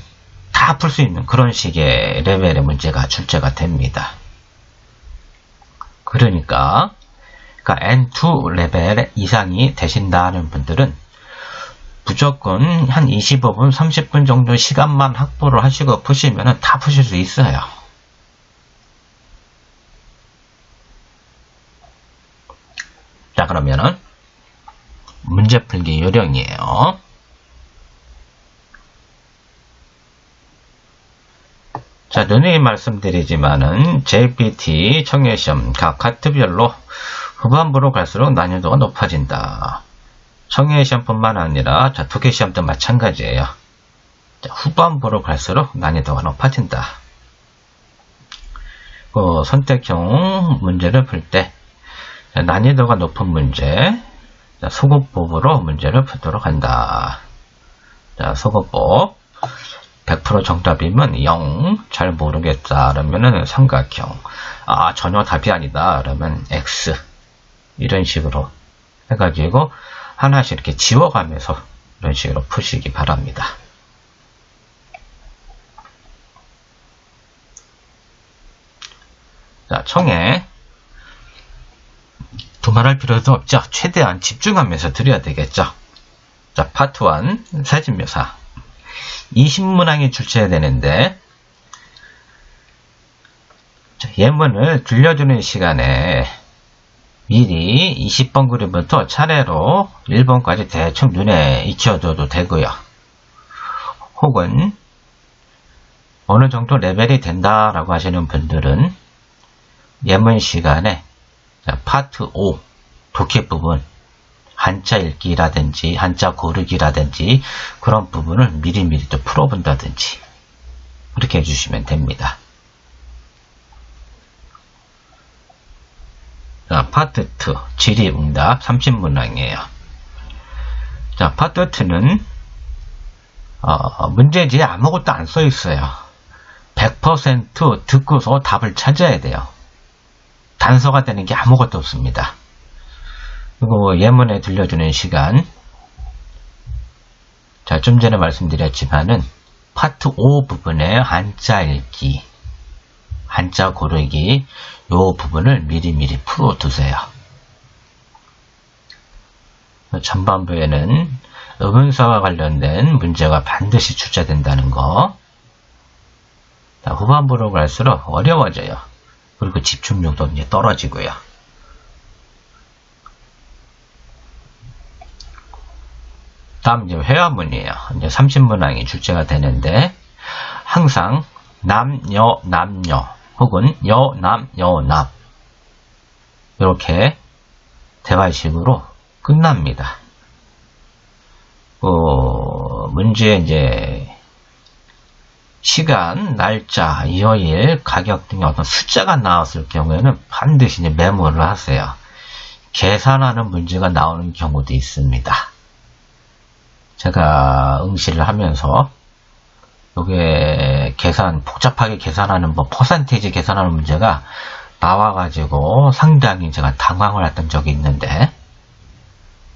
다 풀 수 있는 그런 식의 레벨의 문제가 출제가 됩니다. 그러니까 N2 레벨 이상이 되신다는 분들은 무조건 한 25분, 30분 정도 시간만 확보를 하시고 푸시면은 다 푸실 수 있어요. 자, 그러면은 문제 풀기 요령이에요. 자, 누누이 말씀드리지만은 JPT 청해시험 각 카트별로 후반부로 갈수록 난이도가 높아진다. 청해시험뿐만 아니라 자, 독해시험도 마찬가지예요. 자, 후반부로 갈수록 난이도가 높아진다. 선택형 문제를 풀 때 난이도가 높은 문제, 소급법으로 문제를 풀도록 한다. 자, 소급법 100% 정답이면 0, 잘 모르겠다 그러면은 삼각형, 전혀 답이 아니다 그러면 X, 이런 식으로 해가지고 하나씩 이렇게 지워가면서 이런 식으로 푸시기 바랍니다. 자, 청해 두말할 필요도 없죠. 최대한 집중하면서 드려야 되겠죠. 자, 파트 1 사진묘사 20문항이 출제되는데, 자, 예문을 들려주는 시간에 미리 20번 그림부터 차례로 1번까지 대충 눈에 익혀둬도 되고요. 혹은 어느 정도 레벨이 된다라고 하시는 분들은 예문 시간에 파트 5 독해 부분 한자 읽기라든지 한자 고르기라든지 그런 부분을 미리미리 또 풀어본다든지 그렇게 해주시면 됩니다. 자, 파트 2 질의응답 30문항이에요. 자, 파트 2는 문제지에 아무것도 안 써있어요. 100% 듣고서 답을 찾아야 돼요. 단서가 되는 게 아무것도 없습니다. 그리고 예문에 들려주는 시간, 자, 좀 전에 말씀드렸지만은 파트 5 부분에 한자 읽기, 한자 고르기 요 부분을 미리미리 풀어두세요. 전반부에는 의문사와 관련된 문제가 반드시 출제된다는 거. 자, 후반부로 갈수록 어려워져요. 그리고 집중력도 이제 떨어지고요. 다음 이제 회화문이에요. 이제 30문항이 출제가 되는데, 항상 남녀 혹은 여남 이렇게 대화식으로 끝납니다. 문제 이제 시간, 날짜, 여일, 가격 등의 어떤 숫자가 나왔을 경우에는 반드시 이제 메모를 하세요. 계산하는 문제가 나오는 경우도 있습니다. 제가 응시를 하면서 요게 복잡하게 계산하는 퍼센테이지 계산하는 문제가 나와가지고 상당히 제가 당황을 했던 적이 있는데,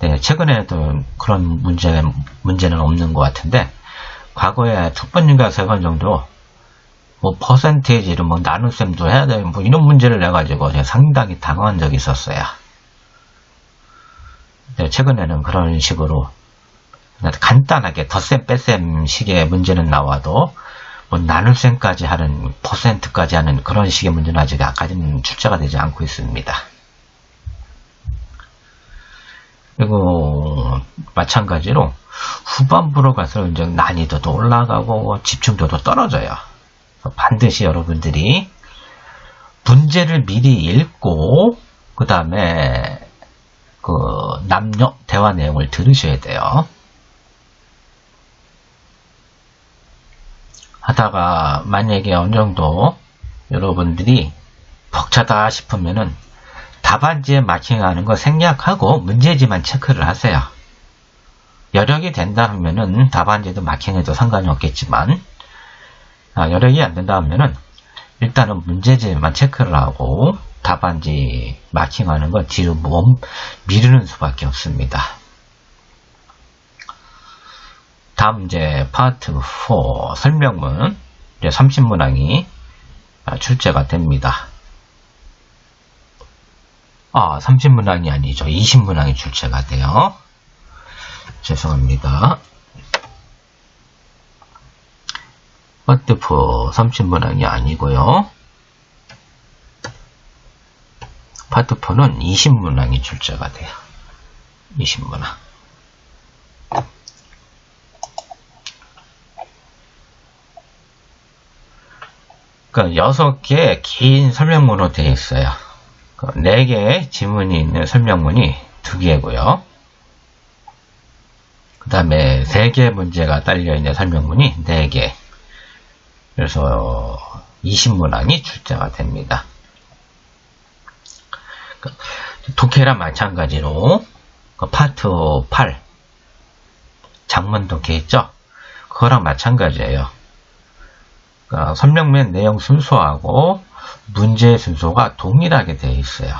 네, 최근에도 그런 문제는 없는 것 같은데, 과거에 첫 번인가 세 번 정도 퍼센테이지를 나눗셈도 해야 되는 이런 문제를 내가지고 제가 상당히 당황한 적이 있었어요. 네, 최근에는 그런 식으로 간단하게 덧셈 뺄셈 식의 문제는 나와도 나눗셈까지 하는, 퍼센트까지 하는 그런 식의 문제는 아직까지는 출제가 되지 않고 있습니다. 그리고 마찬가지로 후반부로 가서 이제 난이도도 올라가고 집중도도 떨어져요. 반드시 여러분들이 문제를 미리 읽고 그 다음에 남녀 대화 내용을 들으셔야 돼요. 하다가 만약에 어느 정도 여러분들이 벅차다 싶으면은 답안지에 마킹하는 거 생략하고 문제지만 체크를 하세요. 여력이 된다 하면은 답안지도 마킹해도 상관이 없겠지만, 여력이 안 된다 하면은 일단은 문제지만 체크를 하고 답안지 마킹하는 거 뒤로 미루는 수밖에 없습니다. 다음 이제 파트 4 설명문 이제 30문항이 출제가 됩니다. 30문항이 아니죠. 20문항이 출제가 돼요. 죄송합니다. 파트 4 30문항이 아니고요. 파트 4는 20문항이 출제가 돼요. 20문항. 그 6개의 긴 설명문으로 되어 있어요. 그 4개의 지문이 있는 설명문이 2개고요. 그 다음에 3개의 문제가 딸려있는 설명문이 4개. 그래서 20문항이 출제가 됩니다. 독해랑 마찬가지로 그 파트 8 장문 독해 있죠? 그거랑 마찬가지예요. 그러니까 설명문 내용 순서하고 문제 순서가 동일하게 되어 있어요.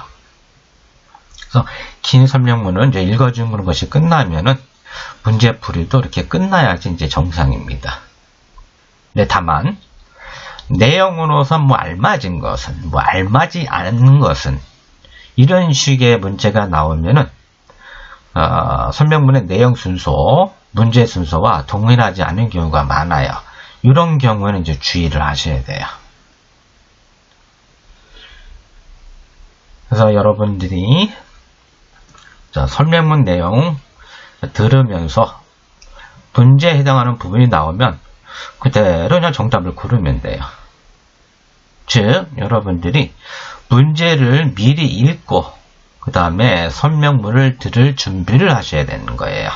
그래서 긴 설명문은 이제 읽어주는 것이 끝나면은 문제풀이도 이렇게 끝나야지 이제 정상입니다. 네, 다만 내용으로서 뭐 알맞은 것은, 뭐 알맞지 않는 것은 이런 식의 문제가 나오면은 설명문의 내용 순서, 문제 순서와 동일하지 않은 경우가 많아요. 이런 경우에는 이제 주의를 하셔야 돼요. 그래서 여러분들이 설명문 내용 들으면서 문제에 해당하는 부분이 나오면 그대로 그냥 정답을 고르면 돼요. 즉, 여러분들이 문제를 미리 읽고 그 다음에 설명문을 들을 준비를 하셔야 되는 거예요.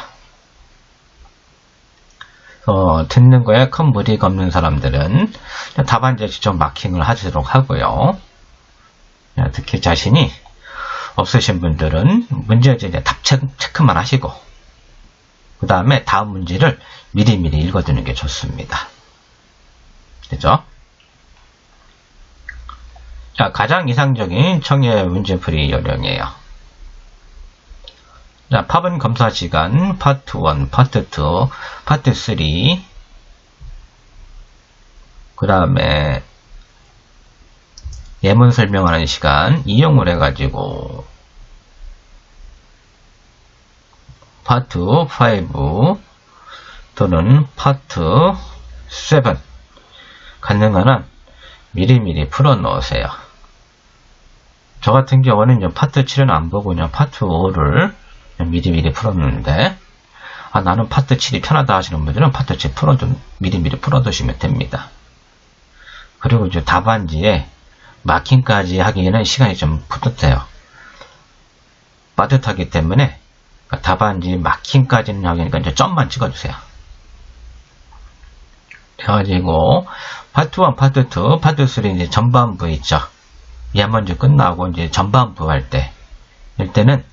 듣는 거에 큰 무리가 없는 사람들은 답안지에 직접 마킹을 하도록 하고요. 특히 자신이 없으신 분들은 문제 이제 답 체크만 하시고 그 다음에 다음 문제를 미리미리 읽어두는 게 좋습니다. 그죠? 자, 가장 이상적인 청해 문제풀이 요령이에요. 자, 파본 검사 시간 파트 1, 파트 2, 파트 3 그 다음에 예문 설명하는 시간 이용을 해가지고 파트 5 또는 파트 7 가능한 한 미리미리 풀어 놓으세요. 저 같은 경우는 이제 파트 7은 안 보고 그냥 파트 5를 미리미리 풀었는데 나는 파트 7이 편하다 하시는 분들은 파트 7 미리미리 풀어두시면 됩니다. 그리고 이제 답안지에 마킹까지 하기에는 시간이 좀 부족해요. 빠듯하기 때문에 답안지 마킹까지는 하기니까 이제 점만 찍어주세요. 그래가지고 파트 1, 파트 2, 파트 3 이제 전반부 있죠. 얘 먼저 끝나고 이제 전반부 할 때, 이때는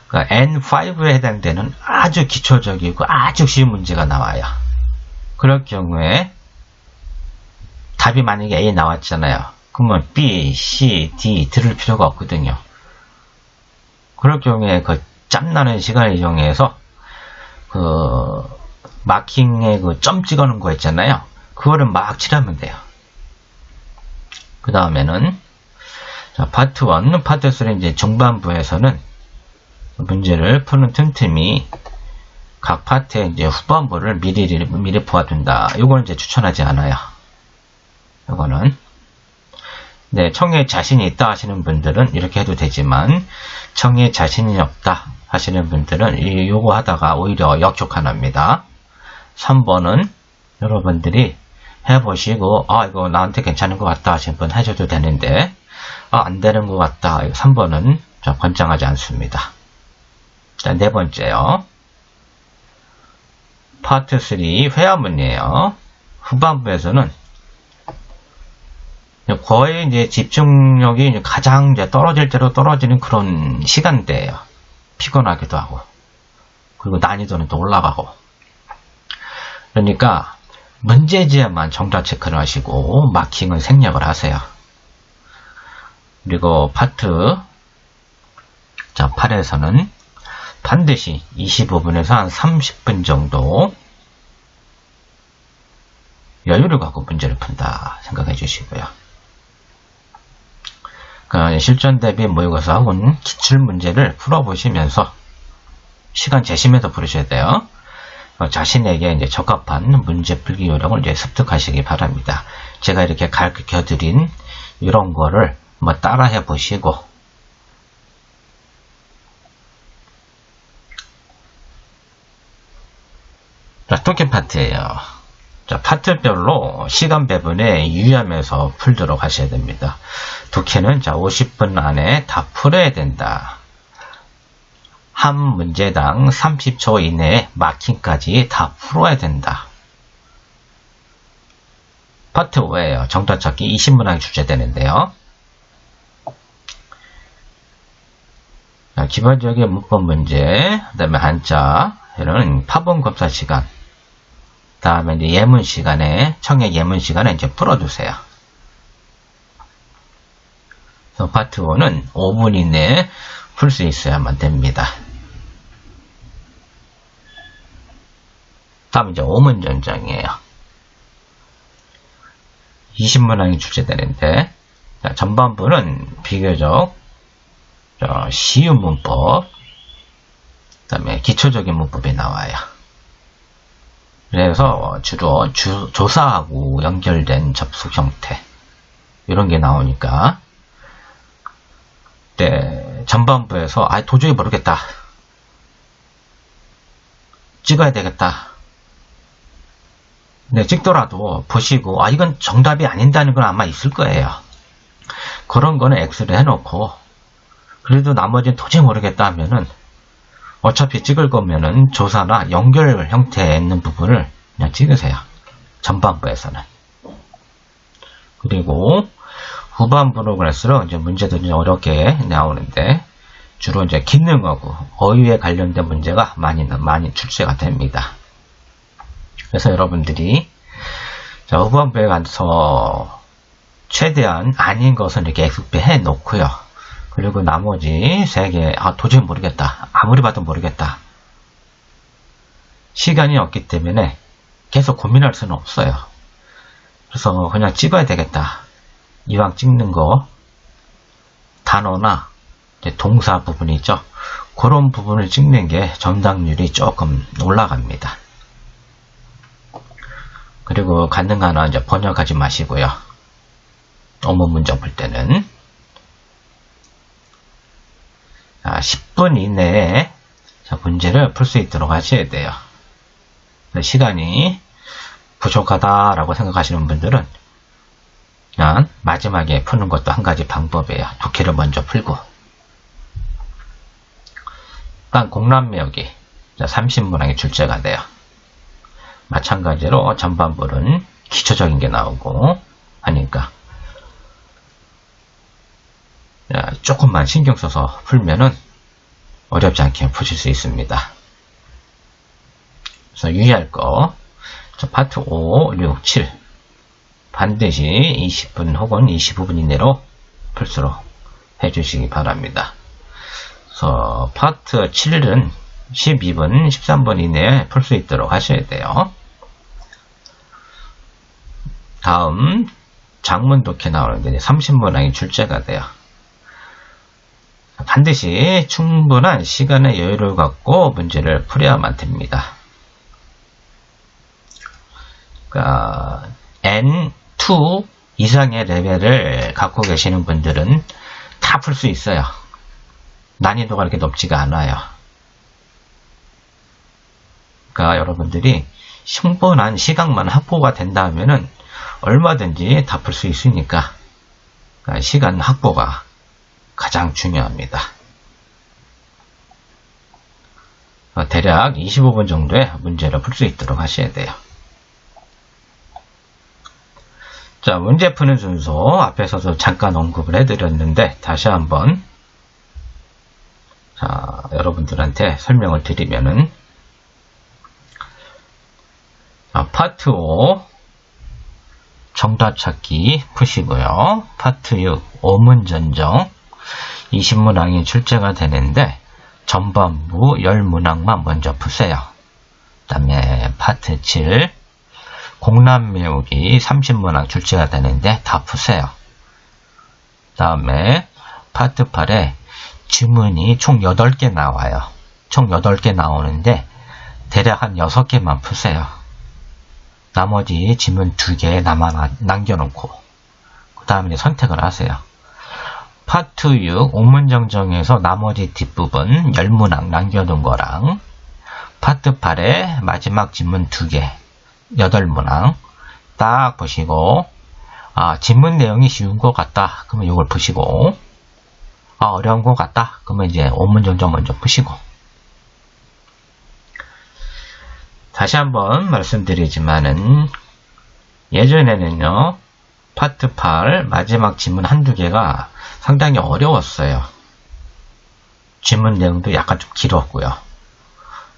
N5에 해당되는 아주 기초적이고 아주 쉬운 문제가 나와요. 그럴 경우에 답이 만약에 A 나왔잖아요. 그러면 B, C, D 들을 필요가 없거든요. 그럴 경우에 그 짬나는 시간을 이용해서 마킹에 점 찍어 놓은 거 있잖아요. 그거를 막 칠하면 돼요. 그 다음에는 파트 1, 파트 3 이제 중반부에서는 문제를 푸는 틈틈이 각 파트의 이제 후반부를 미리 보아둔다. 이거는 이제 추천하지 않아요. 이거는 네, 청에 자신이 있다 하시는 분들은 이렇게 해도 되지만 청에 자신이 없다 하시는 분들은 요거 하다가 오히려 역효과납니다. 3번은 여러분들이 해보시고 이거 나한테 괜찮은 것 같다 하시는 분 해줘도 되는데 안 되는 것 같다 3번은 권장하지 않습니다. 자, 네 번째요. 파트 3 회화문이에요. 후반부에서는 거의 이제 집중력이 이제 가장 이제 떨어질 대로 떨어지는 그런 시간대예요. 피곤하기도 하고 그리고 난이도는 또 올라가고 그러니까 문제지에만 정답 체크를 하시고 마킹은 생략을 하세요. 그리고 파트 8에서는 반드시 25분에서 한 30분 정도 여유를 갖고 문제를 푼다 생각해 주시고요. 실전 대비 모의고사 혹은 기출문제를 풀어보시면서 시간 재시면서 풀으셔야 돼요. 자신에게 이제 적합한 문제 풀기 요령을 이제 습득하시기 바랍니다. 제가 이렇게 가르쳐 드린 이런 거를 따라해 보시고 독해 파트예요. 자, 파트별로 시간 배분에 유의하면서 풀도록 하셔야 됩니다. 독해는 자, 50분 안에 다 풀어야 된다. 한 문제당 30초 이내에 마킹까지 다 풀어야 된다. 파트 5예요. 정답 찾기 20문항이 출제되는데요. 자, 기본적인 문법 문제, 그 다음에 한자, 이런 파본 검사 시간, 다음에 이제 예문 시간에, 청약 예문 시간에 이제 풀어주세요. 그래서 파트 5는 5분 이내에 풀 수 있어야만 됩니다. 다음 이제 오문전정이에요. 20문항이 출제되는데, 자, 전반부는 비교적 쉬운 문법, 그 다음에 기초적인 문법이 나와요. 그래서 주로 조사하고 연결된 접속 형태 이런 게 나오니까 전반부에서 도저히 모르겠다, 찍어야 되겠다, 네, 찍더라도 보시고 이건 정답이 아닌다는 건 아마 있을 거예요. 그런 거는 X를 해놓고, 그래도 나머지는 도저히 모르겠다 하면은 어차피 찍을 거면은 조사나 연결 형태에 있는 부분을 그냥 찍으세요. 전반부에서는. 그리고 후반부로 갈수록 이제 문제도 이제 어렵게 나오는데, 주로 이제 기능하고 어휘에 관련된 문제가 많이 출제가 됩니다. 그래서 여러분들이 자, 후반부에 가서 최대한 아닌 것은 이렇게 X배 놓고요. 그리고 나머지 3개, 도저히 모르겠다, 아무리 봐도 모르겠다, 시간이 없기 때문에 계속 고민할 수는 없어요. 그래서 그냥 찍어야 되겠다, 이왕 찍는 거 단어나 이제 동사 부분이 있죠. 그런 부분을 찍는 게 정답률이 조금 올라갑니다. 그리고 가능한 한 이제 번역하지 마시고요. 어문 문제 볼 때는 10분 이내에 문제를 풀 수 있도록 하셔야 돼요. 시간이 부족하다라고 생각하시는 분들은 그냥 마지막에 푸는 것도 한 가지 방법이에요. 독해를 먼저 풀고. 일단 공란매우기 30문항이 출제가 돼요. 마찬가지로 전반부는 기초적인 게 나오고 하니까 조금만 신경 써서 풀면은 어렵지 않게 푸실 수 있습니다. 그래서 유의할 거, 파트 5, 6, 7 반드시 20분 혹은 25분 이내로 풀수록 해주시기 바랍니다. 그래서 파트 7은 12분, 13분 이내에 풀 수 있도록 하셔야 돼요. 다음 장문 독해 나오는데 30문항이 출제가 돼요. 반드시 충분한 시간의 여유를 갖고 문제를 풀어야만 됩니다. 그러니까 N2 이상의 레벨을 갖고 계시는 분들은 다 풀 수 있어요. 난이도가 그렇게 높지가 않아요. 그러니까 여러분들이 충분한 시간만 확보가 된다 하면은 얼마든지 다 풀 수 있으니까 그러니까 시간 확보가 가장 중요합니다. 대략 25분 정도의 문제를 풀 수 있도록 하셔야 돼요. 자, 문제 푸는 순서 앞에서도 잠깐 언급을 해드렸는데 다시 한번 여러분들한테 설명을 드리면은 파트 5 정답 찾기 푸시고요. 파트 6 오문전정 20문항이 출제가 되는데 전반부 10문항만 먼저 푸세요. 그 다음에 파트 7 공란매우기 30문항 출제가 되는데 다 푸세요. 그 다음에 파트 8에 지문이 총 8개 나와요. 총 8개 나오는데 대략 한 6개만 푸세요. 나머지 지문 2개 남겨놓고 그 다음에 선택을 하세요. 파트 6 오문정정에서 나머지 뒷부분 10문항 남겨둔 거랑 파트 8의 마지막 지문 2개 8문항 딱 보시고, 지문 내용이 쉬운 것 같다. 그러면 이걸 푸시고, 어려운 것 같다. 그러면 이제 5문정도 먼저 푸시고. 다시 한번 말씀드리지만은, 예전에는요, 파트 8 마지막 지문 한두 개가 상당히 어려웠어요. 지문 내용도 약간 좀 길었고요.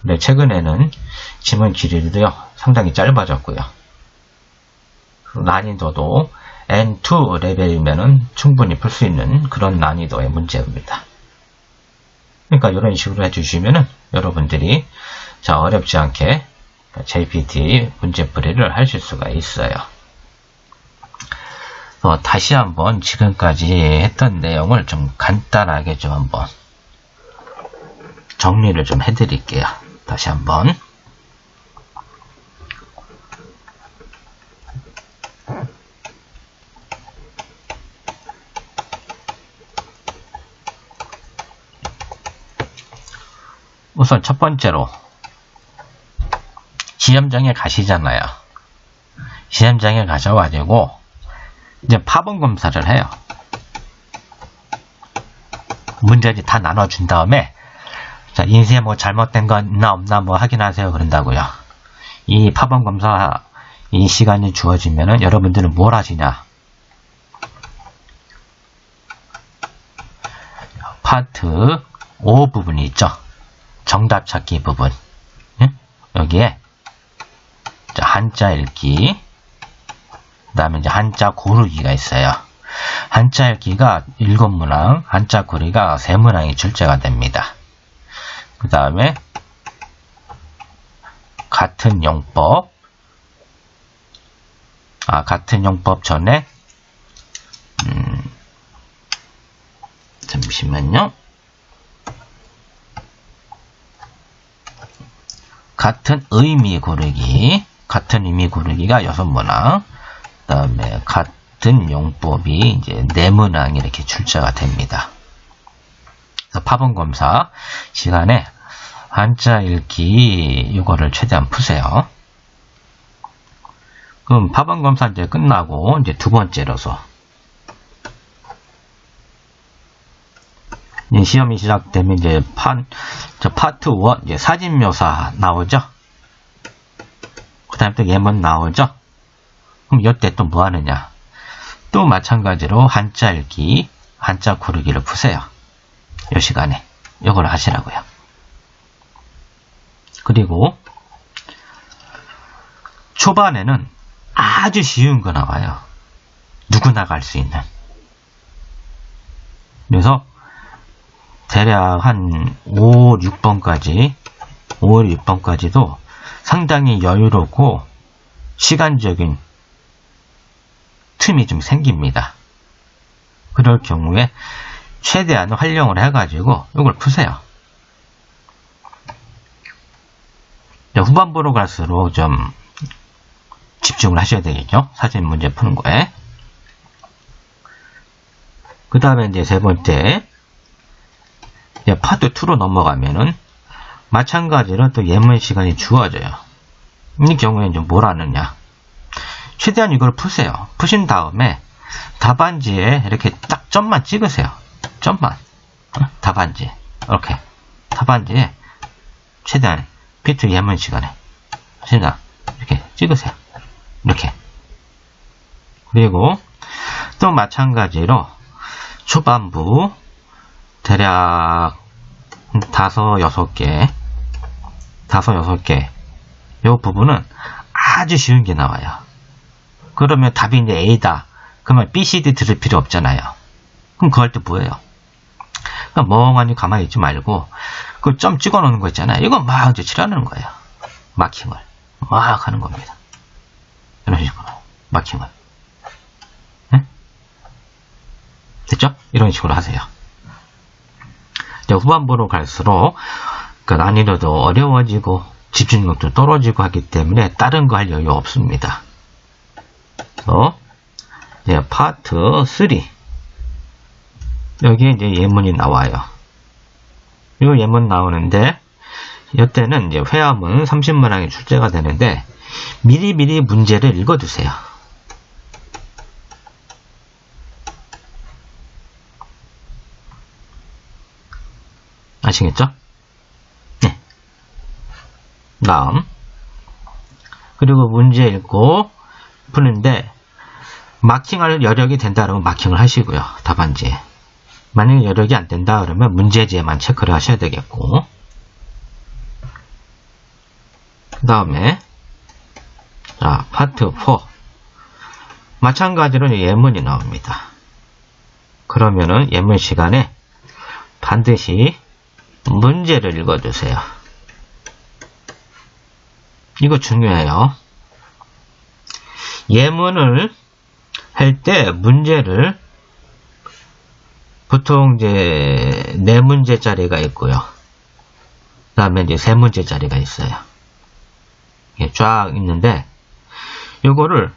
근데 최근에는 지문 길이도요, 상당히 짧아졌고요. 난이도도 N2 레벨이면은 충분히 풀 수 있는 그런 난이도의 문제입니다. 그러니까 이런 식으로 해주시면은 여러분들이 어렵지 않게 JPT 문제풀이를 하실 수가 있어요. 다시 한번 지금까지 했던 내용을 좀 간단하게 좀 한번 정리를 좀 해드릴게요. 다시 한번. 우선 첫 번째로 시험장에 가시잖아요. 시험장에 가셔가지고 이제 파본 검사를 해요. 문제지 다 나눠준 다음에 인쇄에 뭐 잘못된 거 있나 없나 뭐 확인하세요 그런다고요. 이 파본 검사 이 시간이 주어지면은 여러분들은 뭘 하시냐? 파트 5 부분이 있죠. 정답 찾기 부분. 여기에 한자 읽기, 그 다음에 이제 한자 고르기가 있어요. 한자 읽기가 7문항, 한자 고르기가 3문항이 출제가 됩니다. 그 다음에 같은 용법, 같은 용법 전에 잠시만요. 같은 의미 고르기, 같은 의미 고르기가 6문항, 그 다음에 같은 용법이 이제 4문항 이렇게 출제가 됩니다. 그래서 파본 검사 시간에 한자 읽기 이거를 최대한 푸세요. 그럼 파본 검사 이제 끝나고 이제 두 번째로서 시험이 시작되면 이제 파트 1 이제 사진 묘사 나오죠. 그 다음에 또 예문 나오죠. 그럼 이때 또 뭐 하느냐? 또 마찬가지로 한자 읽기, 한자 고르기를 푸세요. 이 시간에 이걸 하시라고요. 그리고 초반에는 아주 쉬운 거 나와요. 누구나 갈 수 있는. 그래서 대략 한 5, 6번까지도 상당히 여유롭고 시간적인 틈이 좀 생깁니다. 그럴 경우에 최대한 활용을 해가지고 이걸 푸세요. 후반부로 갈수록 좀 집중을 하셔야 되겠죠? 사진 문제 푸는 거에. 그 다음에 이제 세 번째, 파트 2로 넘어가면은 마찬가지로 또 예문 시간이 주어져요. 이 경우에는 좀 뭘 하느냐? 최대한 이걸 푸세요. 푸신 다음에 답안지에 이렇게 딱 점만 찍으세요. 점만. 답안지. 이렇게. 답안지에 최대한 P2 예문 시간에 최대한 이렇게 찍으세요. 이렇게. 그리고 또 마찬가지로 초반부 대략 5, 6개 이 부분은 아주 쉬운 게 나와요. 그러면 답이 이제 A다. 그러면 B, C, D 들을 필요 없잖아요. 그럼 그거 할 때 뭐예요? 그러니까 멍하니 가만히 있지 말고 그 점 찍어 놓는 거 있잖아요. 이거 막 이제 칠하는 거예요. 마킹을 막 하는 겁니다. 이런 식으로 마킹을. 네? 됐죠? 이런 식으로 하세요. 후반부로 갈수록 그 난이도도 어려워지고 집중력도 떨어지고 하기 때문에 다른 거 할 여유 없습니다. 이제 파트 3 여기에 이제 예문이 나와요. 이 예문 나오는데 이때는 이제 회화문 30문항이 출제가 되는데 미리미리 문제를 읽어두세요. 아시겠죠? 네. 다음. 그리고 문제 읽고 푸는데 마킹할 여력이 된다 그러면 마킹을 하시고요. 답안지에. 만약에 여력이 안 된다 그러면 문제지에만 체크를 하셔야 되겠고, 그 다음에 자 파트 4 마찬가지로 예문이 나옵니다. 그러면은 예문 시간에 반드시 문제를 읽어주세요. 이거 중요해요. 예문을 할 때 문제를 보통 이제 4문제짜리가 있고요. 그 다음에 이제 3문제짜리가 있어요. 이게 쫙 있는데, 요거를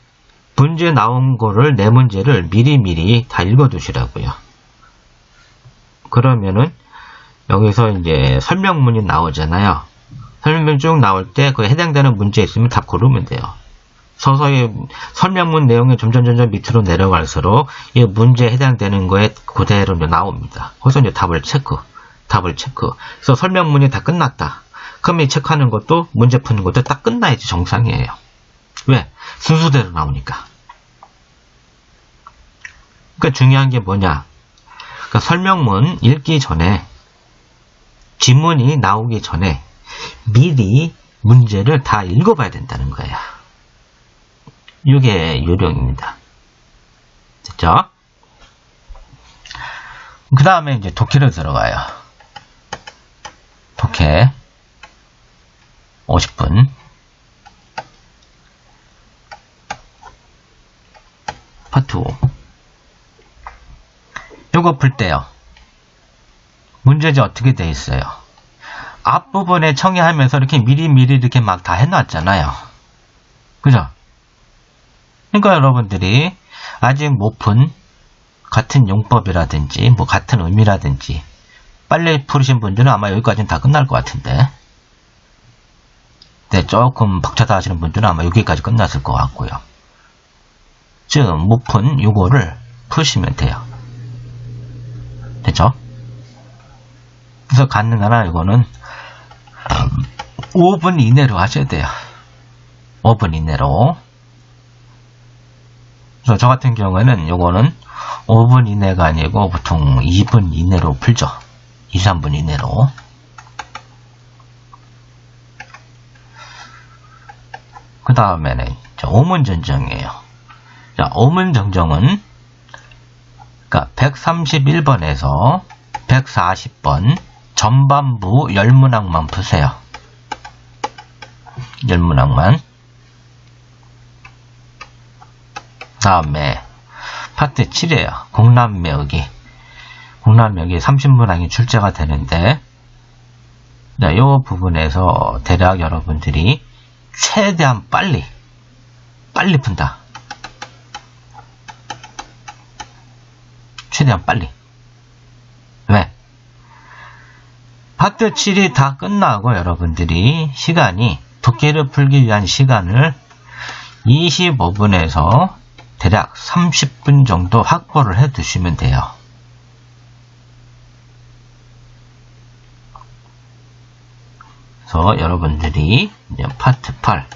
문제 나온 거를 4문제를 미리미리 다 읽어두시라고요. 그러면은 여기서 이제 설명문이 나오잖아요. 설명 쭉 나올 때 그 해당되는 문제 있으면 답 고르면 돼요. 서서히 설명문 내용이 점점 밑으로 내려갈수록 이 문제에 해당되는 거에 그대로 나옵니다. 그래서 이제 답을 체크. 그래서 설명문이 다 끝났다. 그럼 이 체크하는 것도 문제 푸는 것도 딱 끝나야지 정상이에요. 왜? 순서대로 나오니까. 그러니까 중요한 게 뭐냐? 그러니까 설명문 읽기 전에, 지문이 나오기 전에 미리 문제를 다 읽어봐야 된다는 거예요. 이게 요령입니다. 됐죠? 그 다음에 이제 독해를 들어가요. 독해 50분. 파트 5. 요거 풀 때요. 문제지 어떻게 돼 있어요? 앞부분에 청해하면서 이렇게 미리미리 이렇게 막 다 해놨잖아요. 그죠? 그러니까 여러분들이 아직 못 푼 같은 용법이라든지 뭐 같은 의미라든지 빨리 풀으신 분들은 아마 여기까지는 다 끝날 것 같은데, 네, 조금 벅차다 하시는 분들은 아마 여기까지 끝났을 것 같고요. 즉 못 푼 요거를 푸시면 돼요. 됐죠? 그래서 가능하나 이거는 5분 이내로 하셔야 돼요. 5분 이내로. 그래서 저 같은 경우에는 요거는 5분 이내가 아니고 보통 2분 이내로 풀죠. 2, 3분 이내로. 그 다음에는 오문전정이에요. 자, 오문정정은 그러니까 131번에서 140번 전반부 10문항만 푸세요. 10문항만. 다음에 파트 7이에요. 공란매우기. 공란매우기 30문항이 출제가 되는데, 이 부분에서 대략 여러분들이 최대한 빨리 푼다. 최대한 빨리. 왜? 파트 7이 다 끝나고 여러분들이 시간이, 독해를 풀기 위한 시간을 25분에서 대략 30분 정도 확보를 해 두시면 돼요. 그래서 여러분들이 이제 파트 8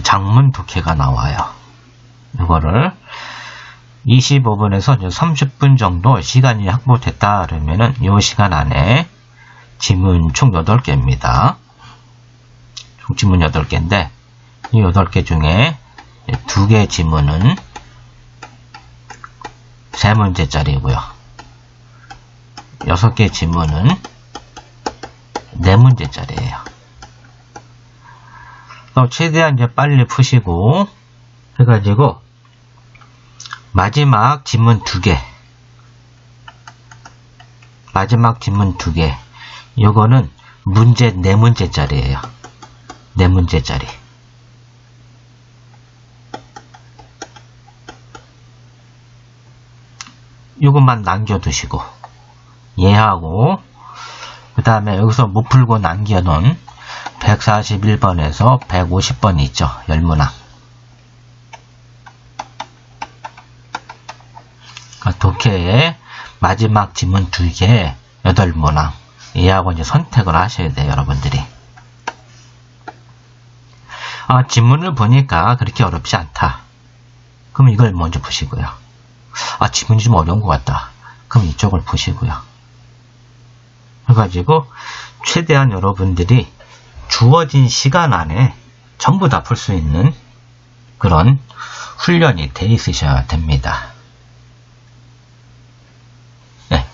장문 독해가 나와요. 이거를 25분에서 30분 정도 시간이 확보됐다 그러면은 이 시간 안에 지문 총 8개입니다. 총 지문 8개인데 이 8개 중에 2개 지문은 3문제짜리고요. 6개 지문은 4문제짜리예요. 최대한 이제 빨리 푸시고 해가지고 마지막 지문 2개, 요거는 문제 4문제짜리예요. 4문제짜리. 요것만 남겨두시고, 얘하고, 그 다음에 여기서 못 풀고 남겨놓은 141번에서 150번이 있죠. 열문항. 독해의 마지막 지문 2개, 8문항. 이하고 이제 선택을 하셔야 돼요, 여러분들이. 지문을 보니까 그렇게 어렵지 않다. 그럼 이걸 먼저 보시고요. 지문이 좀 어려운 것 같다. 그럼 이쪽을 보시고요. 그래가지고 최대한 여러분들이 주어진 시간 안에 전부 다 풀 수 있는 그런 훈련이 돼 있으셔야 됩니다. 네,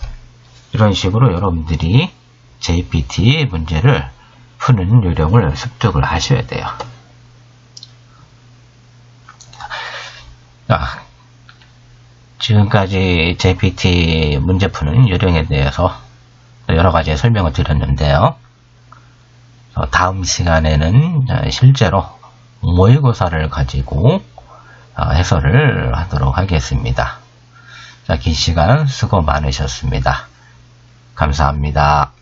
이런 식으로 여러분들이 JPT 문제를 푸는 요령을 습득을 하셔야 돼요. 지금까지 JPT 문제 푸는 요령에 대해서 여러가지 설명을 드렸는데요. 다음 시간에는 실제로 모의고사를 가지고 해설을 하도록 하겠습니다. 긴 시간 수고 많으셨습니다. 감사합니다.